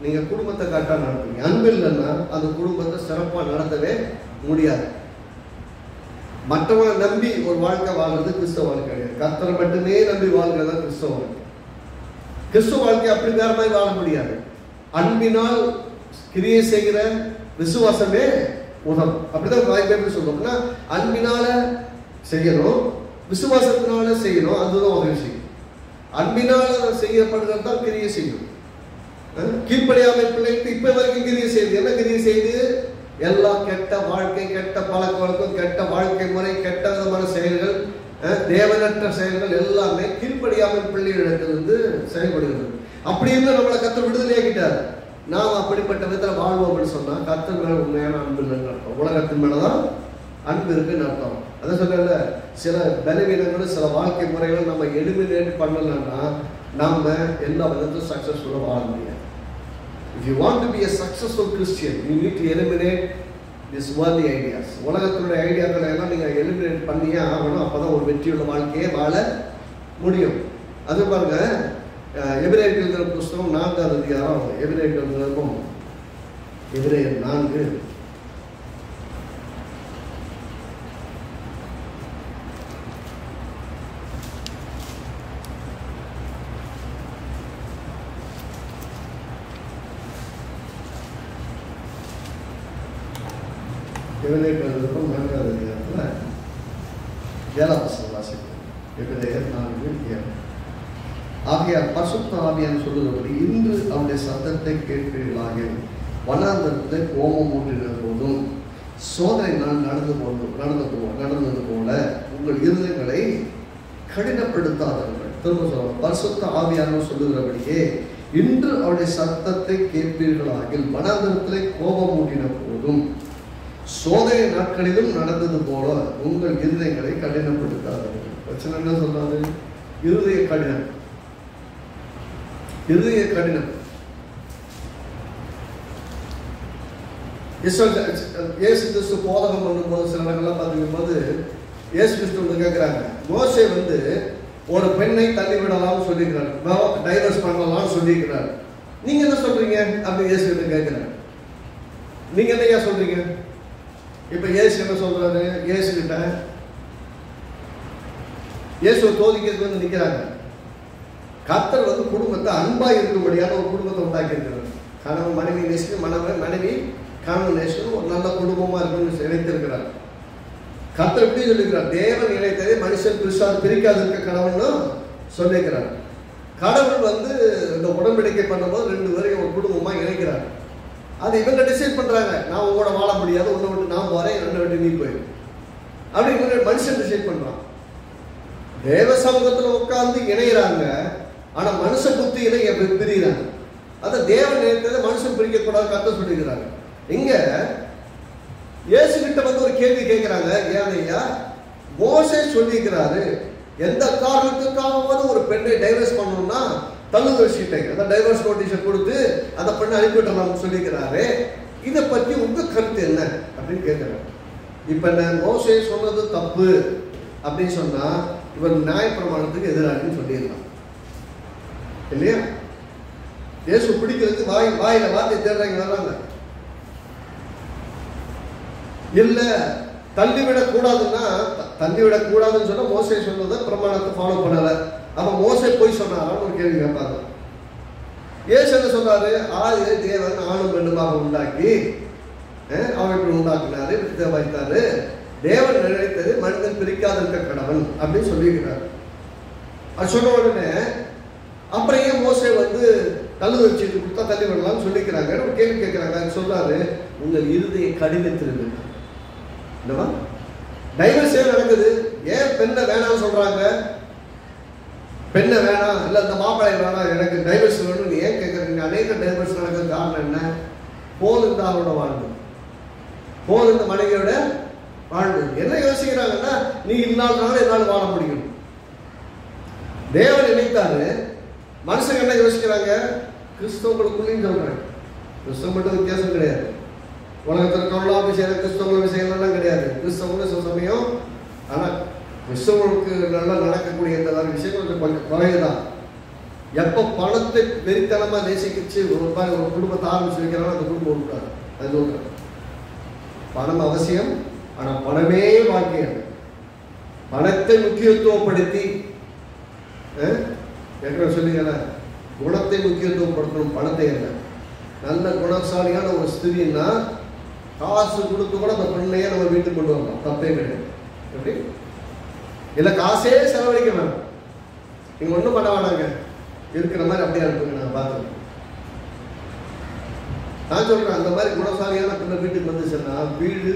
நீங்கள் குடும்பத்தை கரெக்டாக நடத்துவீங்க. அன்பு இல்லைன்னா அந்த குடும்பத்தை சிறப்பாக நடத்தவே முடியாது. மற்றவங்களை நம்பி ஒரு வாழ்க்கை வாழ்றது கிறிஸ்தவ வாழ்க்கை கிடையாது. கர்த்தரை மட்டுமே நம்பி வாழ்கிறது தான் கிறிஸ்தவ வாழ்க்கை. கிறிஸ்துவ வாழ்க்கை அப்படி வேற மாதிரி வாழ முடியாது. அன்பினால் கிரியை செய்கிற விசுவாசமே உதவும். அப்படிதான் வாய்ப்பு சொல்றோம்னா, அன்பினால செய்யணும், விசுவாசத்தினால செய்யணும், அதுதான் உதவி செய்யும். அன்பினால செய்யப்படுகிறது தான் கிரியை செய்யும். கீழ்ப்படியாமை பிள்ளைக்கு இப்ப வரைக்கும் கிரியை செய்யுது. என்ன கிரியை செய்யுது? எல்லா கெட்ட வாழ்க்கை, கெட்ட பழக்க வழக்கம், கெட்ட வாழ்க்கை முறை, கெட்ட விதமான செயல்கள், தேவனற்ற செயல்கள் எல்லாமே கீழ்ப்படியாமல் பிள்ளைகளிடத்திலிருந்து செயல்படுகிறது. அப்படி இருந்து நம்மளை கர்த்தர் விடுதலையாக்கிட்டார். நாம் அப்படிப்பட்ட விதத்தில் வாழ்வோம் அப்படின்னு சொன்னால் கர்த்தர் மேலே உண்மையான அன்பு இல்லைன்னு அர்த்தம். உலகத்தின் மேலதான் அன்பு இருக்குன்னு அர்த்தம். அதை சொல்ல சில பலவீனங்களும் சில வாழ்க்கை முறைகளும் நம்ம எலிமினேட் பண்ணலன்னா நம்ம எல்லா விதத்திலும் சக்சஸ்ஃபுல்லாக வாழ முடியாது. If you want to be a successful Christian, you need to eliminate these worldly ideas. உலகத்தினுடைய ஐடியாக்களை எல்லாம் நீங்கள் எலிமினேட் பண்ணியே ஆகணும். அப்போ தான் ஒரு வெற்றியுள்ள வாழ்க்கையே வாழ முடியும். அது பாருங்க, எபிரேயருக்கு எழுதுகிற புஸ்தகம் 4ஆம் அதிகாரம், எபிரேயருக்கு எழுதுகிறதும் எபிரேயர் 4 எபிரேயர்களுக்கும் 4ஆம் அதிகாரத்தில் 7ஆம் வசனம் வாசிப்போம். எபிரேயர் 4:7. ஆகையால் பரிசுத்த ஆவியானவர் சொல்லுகிறபடி, இன்று அவருடைய சத்தத்தை கேட்பீர்களாக, வனாந்தரத்தில் கோபம் ஊற்றின போதும் சோதனை நாள் நடந்தது போல உங்கள் இருதயங்களை கடினப்படுத்தாதவர்கள். திரும்ப சொல்லுவோம், பரிசுத்த ஆவியானவர் சொல்லுகிறபடியே இன்று அவருடைய சத்தத்தை கேட்பீர்களாக, வனாந்தரத்திலே கோபம் ஊற்றின போதும் சோதனை நாட்களிலும் நடந்தது போல உங்கள் இருதயங்களை கடினப்படுத்தாதவர்கள். பிரச்சனை என்ன சொல்றாரு? இருதய கடினம். இருதய கடினம். இயேசு கிறிஸ்து போதகம் பண்ணும்போது சில இடங்கள்லாம் பார்த்துக்கும்போது இயேசு கிறிஸ்து வந்து கேட்குறாங்க, மோசே வந்து ஒரு பெண்ணை தள்ளிவிடலாம்னு சொல்லியிருக்கிறார், டைவர்ஸ் பண்ணலாம்னு சொல்லியிருக்கிறார், நீங்க என்ன சொல்றீங்க அப்படி இயேசு கிட்ட கேட்கிறார். நீங்க என்னையா சொல்றீங்க? இப்ப இயேசு என்ன சொல்றாரு? இயேசு கிட்ட இயேசு தோதிக்கிறதுக்கு வந்து நிக்கிறாங்க. கர்த்தர் வந்து குடும்பத்தை அன்பா இருக்கும்படியான ஒரு குடும்பத்தை உண்டாக்கி இருக்கிறார். கணவன் மனைவி நேசம், மனைவி கணவன் நேசம் ஒரு நல்ல குடும்பமா இருக்குன்னு நினைத்திருக்கிறார். கர்த்தர் எப்படி சொல்லிக்கிறார்? தேவன் இணைத்ததை மனுஷன் பிரிக்காது இருக்க கடவுள்னு சொல்லிக்கிறார். கடவுள் வந்து இந்த உடன்படிக்கை பண்ணும்போது 2 பேரையும் ஒரு குடும்பமா இணைக்கிறார். அது இவங்க டிசைட் பண்றாங்க, நான் உங்களோட வாழ முடியாது, ஒன்றை விட்டு நான் போறேன், 2 விட்டு நீ போய், அப்படி இவங்க மனுஷன் டிசைட் பண்றான். தேவ சமூகத்துல உட்கார்ந்து இணைகிறாங்க, ஆனா மனுஷ புத்தியில பிரிகிறாங்க. அதை தேவன் நினைத்ததை மனுஷன் பிரிக்க கூடாது கர்த்தர் சொல்லிக்கிறாங்க. இங்க இயேசு கிட்ட வந்து ஒரு கேள்வி கேட்கிறாங்க, ஏனையா மோசே சொல்லிக்கிறாரு எந்த காரணத்துக்காவது ஒரு பெண்ணை டைவர்ஸ் பண்ணணும்னா தள்ளுதல் சீட்டை, அந்த டைவர்ஸ் நோட்டீஸை கொடுத்து அந்த பெண்ணை அனுப்பிவிட்டலாம் சொல்லிக்கிறாரு, இதை பற்றி உங்க கருத்து என்ன அப்படின்னு கேட்கிறாங்க. இப்ப நான் மோசே சொன்னது தப்பு அப்படின்னு சொன்னா இவர் நியாயப்பிரமாணத்துக்கு எதிரானு சொல்லிடலாம் இல்லையா? இயேசு பிடிக்கிறதுக்கு வாயில வார்த்தை தேடுறாங்க வர்றாங்க. இல்ல தள்ளிவிடக் கூடாதுன்னா, தள்ளிவிடக் கூடாதுன்னு சொன்னா மோசே சொன்னதை பிரமாணத்தை ஃபாலோ பண்ணல, அப்ப மோசே போய் சொன்னாரான்னு ஒரு கேள்வி கேட்பாங்க. இயேசு என்ன சொல்றாரு? ஆதியிலே தேவன் ஆணும் பெண்ணுமாக உண்டாக்கி அவன் உண்டாக்குனாரு, வைத்தாரு, தேவன் நினைத்தது மனிதன் பிரிக்காத இருக்க கடவுள் அப்படின்னு சொல்லியிருக்கிறார். அது சொன்ன உடனே அப்புறம் ஏன் மோசே வந்து தள்ளுதல் சீட்டு கொடுத்தா தள்ளி விடலாம்னு சொல்லிக்கிறாங்க. ஒரு கேள்வி கேட்கிறாங்க. சொல்றாரு, உங்கள் இருதய கடினத்திலிருந்து டைவர்ஸ் ஏன் நடக்குது? பெண்ணை வேணாம்னு சொல்றாங்க? பெண்ணை வேணாம், இல்லை இந்த மாப்பிள்ளை வேணாம், எனக்கு டைவர்ஸ் வேணும்னு ஏன் கேட்குறீங்க? அநேக டைவர்ஸ் நடக்கிறது காரணம் என்ன? போதும் தான் அவரோட வாழ்வு, போதும் இந்த மனைவியோட வாழ்வு. என்ன யோசிக்கிறாங்கன்னா, நீ இல்லாதனால என்னால் வாழ முடியும். தேவன் நினைத்தாரு. மனுஷங்க என்ன யோசிக்கிறாங்க? கிறிஸ்தவங்களுக்குள்ளேயும் சொல்றேன், கிறிஸ்தவ மட்டும் வித்தியாசம் கிடையாது. உலகத்தில் தொழிலாளி செய்யற கிறிஸ்தவங்கள விஷயங்கள்லாம் கிடையாது. கிறிஸ்தவங்களும் சில சமயம், ஆனால் கிறிஸ்தவங்களுக்கு நல்லா நடக்கக்கூடிய இந்த மாதிரி விஷயங்கள் கொஞ்சம் குறைவுதான். எப்போ பணத்தை வெறித்தனமாக நேசிக்கிச்சு ஒரு குடும்பத்தை ஆரம்பிச்சு வைக்கிறாங்க, அந்த குடும்பம் விட்டாரு. அது சொல்றேன், பணம் அவசியம், ஆனால் பணமே வாழ்க்கை. பணத்தை முக்கியத்துவப்படுத்தி ஏற்கனவே சொல்லிங்கள, குணத்தை முக்கியத்துவப்படுத்தணும், பணத்தை இல்லை. நல்ல குணசாலியான ஒரு ஸ்திரீன்னா காசு கொடுத்து கூட அந்த பெண்ணையே நம்ம வீட்டுக்கு கொண்டு வரலாம், தப்பே கிடையாது. எப்படி இல்லை, காசே செலவழிக்க வேண்டாம், நீங்க ஒன்றும் பண்ண வேணாங்க, இருக்கிற மாதிரி அப்படியே அனுப்புங்க, நான் பார்த்துருக்கேன். நான் சொல்றேன், அந்த மாதிரி குணசாலியான பெண்ணை வீட்டுக்கு வந்துச்சுன்னா வீடு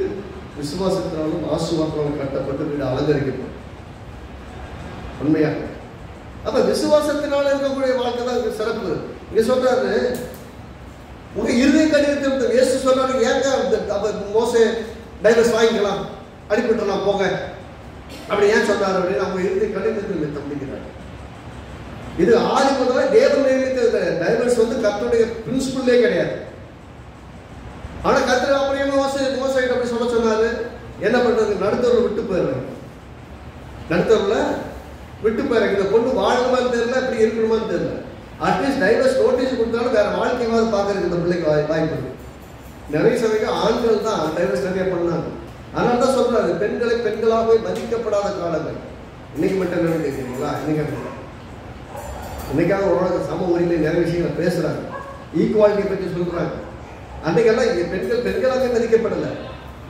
விசுவாசத்தினாலும் ஆசீர்வாதத்தினாலும் கட்டப்பட்டு வீடு அலங்கரிக்கப்படும். உண்மையாக அப்ப விசுவாசத்தினால இருக்கக்கூடிய வாழ்க்கை தான் சிறப்பு. இங்க சொல்றாரு, உங்க இருதய கடிதத்தை இயேசு சொல்றாரு, ஏங்க அப்ப மோசே டைவர்ஸ் வாங்கிக்கலாம், அடிப்பட்டுலாம் போங்க அப்படி ஏன் சொன்னார் அப்படின்னு அவங்க இருதய கடிதத்தில் தம்பிக்கிறார். இது ஆதி முதல்ல தேவன் நியமித்தது. டைவர்ஸ் கர்த்தருடைய பிரின்சிபிளே கிடையாது. ஆனா கர்த்தர் அப்படியே மோசே அப்படி சொல்ல சொன்னாரு. என்ன பண்றது? நடுத்தூர்ல விட்டு போயிடுறேன், நடுத்தூர்ல விட்டு போயிடுறேன். இந்த பொண்ணு வாழணுமான்னு தெரியல, இப்படி இருக்கணுமான்னு தெரியல. அட்லீஸ்ட் டைவர்ஸ் நோட்டீஸ் கொடுத்தாலும் வேற வாழ்க்கையாவது பார்க்கறதுக்கு இந்த பிள்ளைக்கு வாய்ப்பு இருக்கு. நிறைய சமயம் ஆண்கள் தான் டைவர்ஸ் நிறைய பண்ணாங்க. அதனால தான் சொல்றாரு, பெண்களை பெண்களாகவே மதிக்கப்படாத காலங்கள். இன்னைக்கு மட்டும் என்ன கேட்குறீங்களா? இன்னைக்காக உலக சம உரிமை நிறைய விஷயங்களை பேசுறாங்க, ஈக்குவாலிட்டியை பற்றி சொல்றாங்க. அன்னைக்கெல்லாம் பெண்கள் பெண்களாக மதிக்கப்படலை.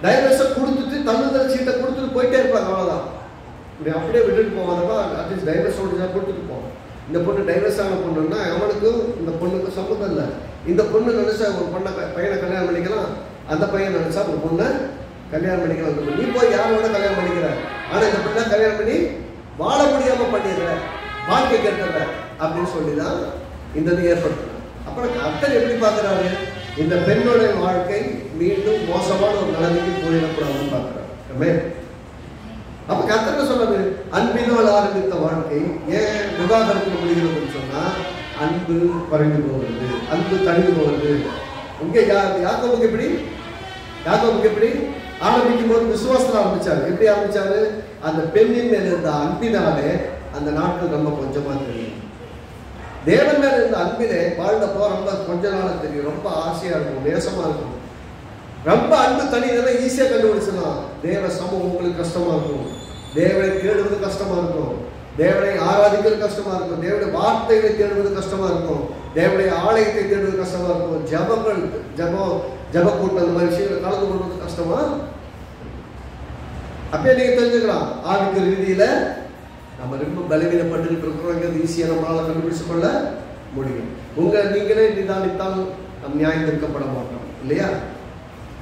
டைவர்ஸை கொடுத்துட்டு தள்ளுதல் சீட்டை கொடுத்துட்டு போயிட்டே இருப்பாங்க, அவ்வளோதான். இப்படி அப்படியே விட்டுட்டு போவாதப்பா, அட்லீஸ்ட் டைவர்ஸ் நோட்டீஸாக கொடுத்துட்டு போவோம். இந்த பொண்ணு டைவர்ஸ் ஆன பொண்ணுன்னா அவனுக்கும் இந்த பொண்ணுக்கும் சம்மந்தம் இல்லை. இந்த பொண்ணு நினைச்சா ஒரு பையனை கல்யாணம் பண்ணிக்கலாம், அந்த பையன் நினைச்சா ஒரு பொண்ணை கல்யாணம் பண்ணிக்கலாம். நீ போய் யாரோட கல்யாணம் பண்ணிக்கிற, ஆனா இந்த பொண்ணை கல்யாணம் பண்ணி வாழ முடியாம பண்ணிடுற, வாழ்க்கை கேட்கல அப்படின்னு சொல்லிதான் இந்த இது ஏற்படுத்துறாங்க. அப்புறம் கர்த்தர் எப்படி பார்க்கிறாரு? இந்த பெண்ணோட வாழ்க்கை மீண்டும் மோசமான ஒரு நிலைமைக்கு போயிடக்கூடாதுன்னு பார்க்கிறாரு. அப்ப கர்த்தர் சொல்றது, அன்பினால் ஆரம்பித்த வாழ்க்கை ஏன் விவாகரத்தில் முடிகிறதுன்னு சொன்னா, அன்பு குறைந்து போகிறது, அன்பு தனிந்து போகிறது. இங்க யாக்கோபுக்கு எப்படி ஆரம்பிக்கும் போது விசுவாசம் ஆரம்பிச்சாரு. எப்படி ஆரம்பிச்சாரு? அந்த பெண்ணின் மேல இருந்த அன்பினாலே அந்த நாட்கள் ரொம்ப கொஞ்சமா தெரியும். தேவன் மேல இருந்த அன்பிலே வாழ்ந்தப்போ ரொம்ப கொஞ்ச நாள் தெரியும், ரொம்ப ஆசையா இருக்கும், நேசமா இருக்கும். ரொம்ப அன்பு தனியாக ஈஸியா கண்டுபிடிச்சலாம். தேவ சமூகம் உங்களுக்கு கஷ்டமா இருக்கும், தேவனை தேடுவது கஷ்டமா இருக்கும், தேவனை ஆராதிக்கிறது கஷ்டமா இருக்கும், தேவனுடைய வார்த்தைகளை தேடுவது கஷ்டமா இருக்கும், தேவனுடைய ஆலயத்தை தேடுவது கஷ்டமா இருக்கும், ஜப கூட்டம் அந்த மாதிரி விஷயங்களை கலந்து கொள்வது கஷ்டமா. அப்பயே நீங்க தெரிஞ்சுக்கலாம், ஆவிக்கு ரீதியில நம்ம ரொம்ப பலவீனப்பட்டு இருக்கிறோம், ஈஸியா நம்மளால கண்டுபிடிச்சு கொள்ள முடியும். நீங்களே நிதானித்தால் நம் நியாயம் தீர்க்கப்பட மாட்டோம், இல்லையா?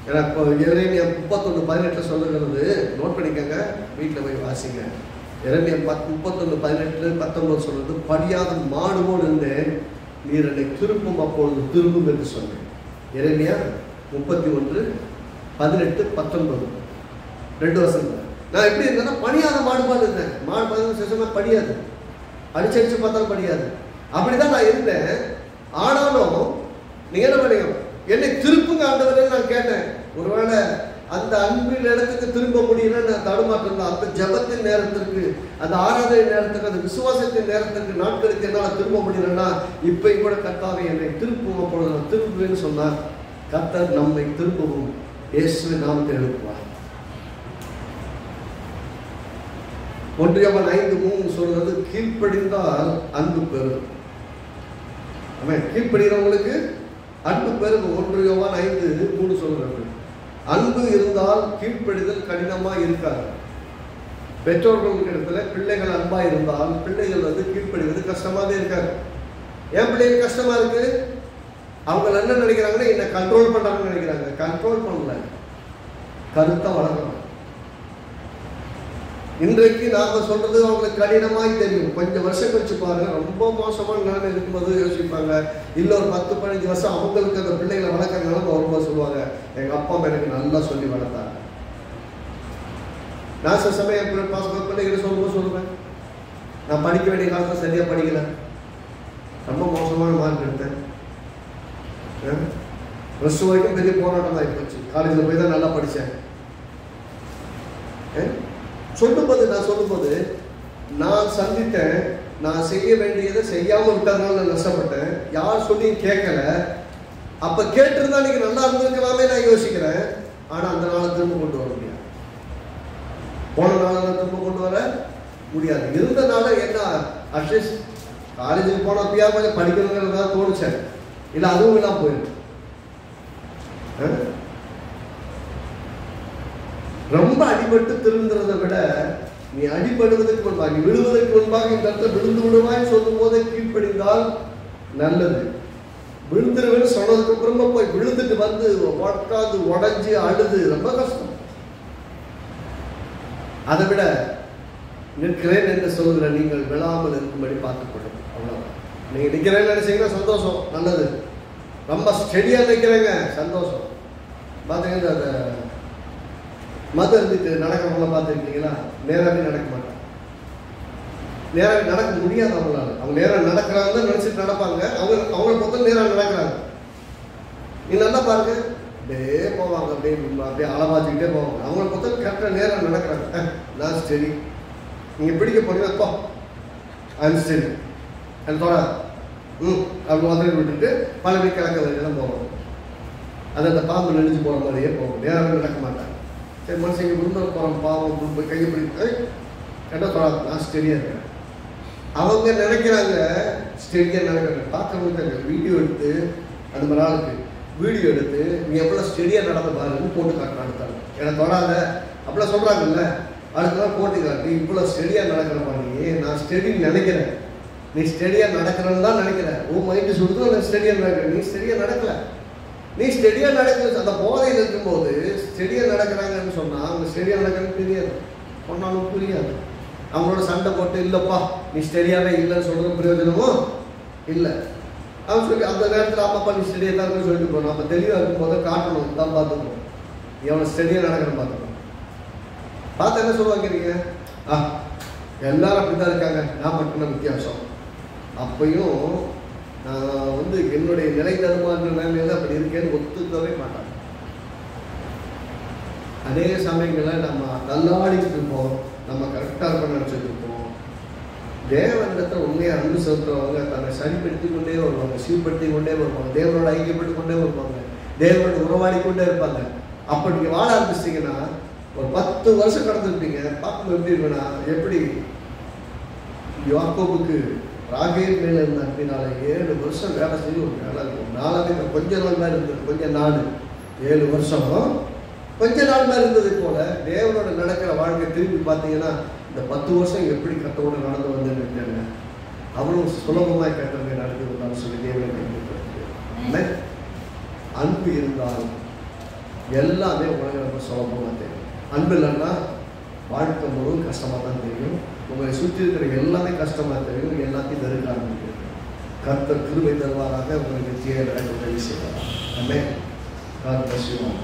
ஏன்னா இப்போ எரேமியா 31:18 சொல்லுகிறது, நோட் பண்ணிக்கங்க, வீட்டில் போய் வாசிங்க. எரேமியா 31:18-19 சொல்றது, படியாத மாடு போல் இருந்தேன், நீர் என்னை திருப்பும், அப்பொழுது திரும்பும் என்று சொன்னேன். எரேமியா 31:18-19 2 வருஷம். நான் எப்படி இருந்தேன்னா பணியாத மாடுபாடு இருந்தேன். மாடுபாடு சேஷமா படியாது, அடிச்சடிச்சு பார்த்தாலும் படியாது, அப்படிதான் நான் இருந்தேன். ஆனாலும் நீங்க என்ன பண்ணீங்க? என்னை திருப்புங்க ஆண்டவரே நான் கேட்டேன். ஒருவேளை அந்த அன்பின் இடத்துக்கு திரும்ப முடியல, நான் தடுமாற்றம். அந்த ஜபத்தின் நேரத்திற்கு, அந்த ஆராதனை நேரத்துக்கு, அந்த விசுவாசத்தின் நேரத்திற்கு, நாட்களுக்கு என்னால் திரும்ப முடியலன்னா, இப்ப கூட கர்த்தாவே என்னை திருப்பும், அப்பொழுது நான் திரும்புவேன்னு சொன்னார். கர்த்தர் நம்மை திரும்பவும் இயேசுவின் நாமத்தை எழுப்புவார். 1 யோவான் 5:3 சொல்றது, கீழ்ப்படிந்தால் அன்பு பெறும். கீழ்ப்படுகிறவங்களுக்கு அன்பு பெருகு. 1 யோவான் 5:3 சொல்றது, அன்பு இருந்தால் கீழ்ப்படிதல் கடினமா இருக்காது. பெற்றோர்களுக்கு இடத்துல பிள்ளைகள் அன்பா இருந்தால் பிள்ளைகள் கீழ்ப்படிவது கஷ்டமாவே இருக்காது. ஏன் பிள்ளைகள் கஷ்டமா இருக்கு? அவங்க என்ன நினைக்கிறாங்கன்னா, என்ன கண்ட்ரோல் பண்றாங்கன்னு நினைக்கிறாங்க. கண்ட்ரோல் பண்ணல, கருத்தா வளர்க்கணும். இன்றைக்கு நாம சொல்றது அவங்களுக்கு கடினமாய் தெரியும். கொஞ்சம் வருஷம் கழிச்சு பாருங்க, ரொம்ப மோசமான நிலைமை இருக்கும்போது யோசிப்பாங்க. இல்லை ஒரு 10-15 வருஷம் அவங்களுக்கு அந்த பிள்ளைகளை வளர்க்கறதுனால வரும்போது சொல்லுவாங்க, எங்க அப்பா அம்மா எனக்கு நல்லா சொல்லி வளர்த்தாங்க. நான் சில சமயம் பிள்ளைகளை சொல்லுவேன், நான் படிக்க வேண்டிய காலத்தில் சரியா படிக்கல, ரொம்ப மோசமான மார்க் எடுத்தேன், +2 வரைக்கும் பெரிய போராட்டம் தான் போச்சு, காலேஜில் போய் தான் நல்லா படித்தேன். நான் சொல்லும்போது நான் சந்தித்தேன், நான் செய்ய வேண்டியதை செய்யாமல் விட்டதுனால நான் நஷ்டப்பட்டேன், யார் சொல்லியும் கேட்கல. அப்போ கேட்டிருந்தா நீங்க நல்லா இருந்திருக்கலாமே நான் யோசிக்கிறேன். ஆனால் அந்த நாளை திரும்ப கொண்டு வர முடியாது, போன நாளை திரும்ப கொண்டு வர முடியாது. இருந்தனால என்ன, அட்லீஸ்ட் காலேஜுக்கு போனப்பயா கொஞ்சம் படிக்கணுங்கிறதா தோணுச்சேன், இல்லை அதுவும் இல்லாமல் போயிடும். ரொம்ப அடிபட்டு திருந்துறதை விட நீ அடிபடுவதற்கு முன்பாக, நீ விழுவதற்கு முன்பாக இந்த இடத்துல விழுந்து விடுவாய் சொல்லும் போதே கீழ்ப்படிந்தால் நல்லது. விழுந்துருவேன்னு சொன்னதுக்கு அப்புறமா போய் விழுந்துட்டு வந்து உட்காந்து உடஞ்சி அழுது ரொம்ப கஷ்டம். அதை விட நிற்கிறேன் என்று சொல்கிற நீங்கள் விழாமல் இருக்கும்படி பார்த்துக்கொள்ளும். அவ்வளவுதான். நீங்க நிற்கிறேன்னு நினைச்சீங்கன்னா சந்தோஷம், நல்லது. ரொம்ப ஸ்டெடியா நிற்கிறேங்க, சந்தோஷம். பார்த்தீங்கன்னா அந்த மத இருந்துட்டு நடக்கிறவங்கள பார்த்துருக்கீங்களா, நேராகவே நடக்க மாட்டாங்க, நேராக நடக்க முடியாது அவங்களால. அவங்க நேராக நடக்கிறாங்க நினைச்சிட்டு நடப்பாங்க, அவங்கள பொறுத்த நேராக நடக்கிறாங்க. நீ நல்லா பாருங்க, அப்படியே போவாங்க, அப்படியே அளவாச்சுக்கிட்டே போவாங்க. அவங்கள பொறுத்த கரெக்டாக நேராக நடக்கிறாங்க. நான் ஸ்டெடி, நீங்க பிடிக்க போனீங்கன்னா அப்போ அது ஸ்டெடி அது தோட அப்படி வந்து விட்டுட்டு பழனி கலக்க வரைக்கும் போவாங்க. அது அந்த பாம்பு நெளிஞ்சு போகிற மாதிரியே போகும், நேராக நடக்க மாட்டாங்க. சரி, மனுஷங்க விரும்ப போகிறோம், பாவம் போய் கையை பிடிக்க கேட்டால் தொடாது, நான் ஸ்டெடியாக இருக்கேன். அவங்க நினைக்கிறாங்க ஸ்டெடியாக நடக்கிறாங்க. பார்க்கறவங்க வீடியோ எடுத்து அந்த மாதிரி ஆளுக்கு வீடியோ எடுத்து நீ எவ்வளோ ஸ்டெடியாக நடந்த பாருன்னு போட்டு காட்டுறாங்க. ஏன்னா தொடாத அப்படிலாம் சொல்கிறாங்கல்ல, அதுக்கெல்லாம் போட்டு காட்டி இவ்வளோ ஸ்டெடியாக நடக்கிற மாதிரி நான் ஸ்டெடின்னு நினைக்கிறேன், நீ ஸ்டெடியாக நடக்கிறன்னு தான் நினைக்கிறேன். உன் மைண்டு சொல்லுது நான் ஸ்டெடியாக நடக்கிறேன், நீ ஸ்டெடியாக நடக்கலை. நீ ஸ்டெடியாக நடக்க அந்த போதையில் இருக்கும்போது ஸ்டெடியாக நடக்கிறாங்கன்னு சொன்னால் அவங்க ஸ்டெடியாக நடக்கிறதுன்னு தெரியாது, சொன்னாலும் புரியாது. அவங்களோட சண்டை போட்டு இல்லைப்பா நீ ஸ்டெடியாகவே இல்லைன்னு சொல்கிறது பிரயோஜனமோ இல்லை. அவன் சொல்லி அந்த நேரத்தில் அப்பப்பா நீ ஸ்டெடியாக தான் இருக்குன்னு சொல்லிட்டு போகணும். நம்ம தெளிவாக இருக்கும்போது காட்டணும், தான் பார்த்துக்கணும், எவ்வளோ ஸ்டெடியாக நடக்கிறேன்னு பார்த்துக்கணும். பார்த்து என்ன சொல்லுவாங்க நீங்கள், எல்லாரும் அப்படி தான் இருக்காங்க, நான் மட்டும்தான் வித்தியாசம். அப்பையும் நான் என்னுடைய நிலை தருமாறு நிலைமையில அப்படி இருக்கேன்னு ஒத்துக்கவே மாட்டாங்க. அதே சமயங்களில் நம்ம தள்ளாடிட்டு இருப்போம், நம்ம கரெக்டாக இருக்கணும்னு நினச்சிட்டு இருப்போம். தேவனிடத்தில் உண்மையாக அன்பு செலுத்துறவங்க தன்னை சரிப்படுத்தி கொண்டே வருவாங்க, சீர்படுத்தி கொண்டே வருவாங்க, தேவனோட ஐக்கியப்பட்டு கொண்டே வருவாங்க, தேவனோட உறவாடி கொண்டே இருப்பாங்க. அப்போ நீங்கள் வாழ ஆரம்பிச்சிட்டிங்கன்னா ஒரு 10 வருஷம் கடந்துருப்பீங்க. பார்க்கும்போது எப்படி இருக்குன்னா, எப்படி யாக்கோபுக்கு ராகேல் மேலே இருந்த அன்பினால 7 வருஷம் வேலை செய்து ஒரு வேலை இருக்கும். நாளாவே கொஞ்ச நாள் மாதிரி இருந்தது, கொஞ்ச நாள் 7 வருஷம் கொஞ்ச நாள் மாதிரி இருந்தது போல தேவனோட நடக்கிற வாழ்க்கை திரும்பி பார்த்தீங்கன்னா இந்த 10 வருஷம் எப்படி கத்தோட நடந்து வந்துன்னு அவ்வளோ சுலபமாக கத்தவங்க நடந்து வந்தாலும் சொல்லி தேவனை கைப்பற்று. அன்பு இருந்தாலும் எல்லாமே உலக ரொம்ப சுலபமாக தெரியும். அன்பு இல்லைன்னா வாழ்க்கை முழுவதும் கஷ்டமாக தான் தெரியும். உங்களை சுற்றி இருக்கிற எல்லாமே கஷ்டமாக தெரியும், எல்லாத்தையும் நெருங்க ஆரம்பிக்கிறது. கர்த்தர் கிருபை தருவாராக, உங்களுக்கு வெற்றியை நடக்க உதவி செய்வார். ஆமென். God bless you all.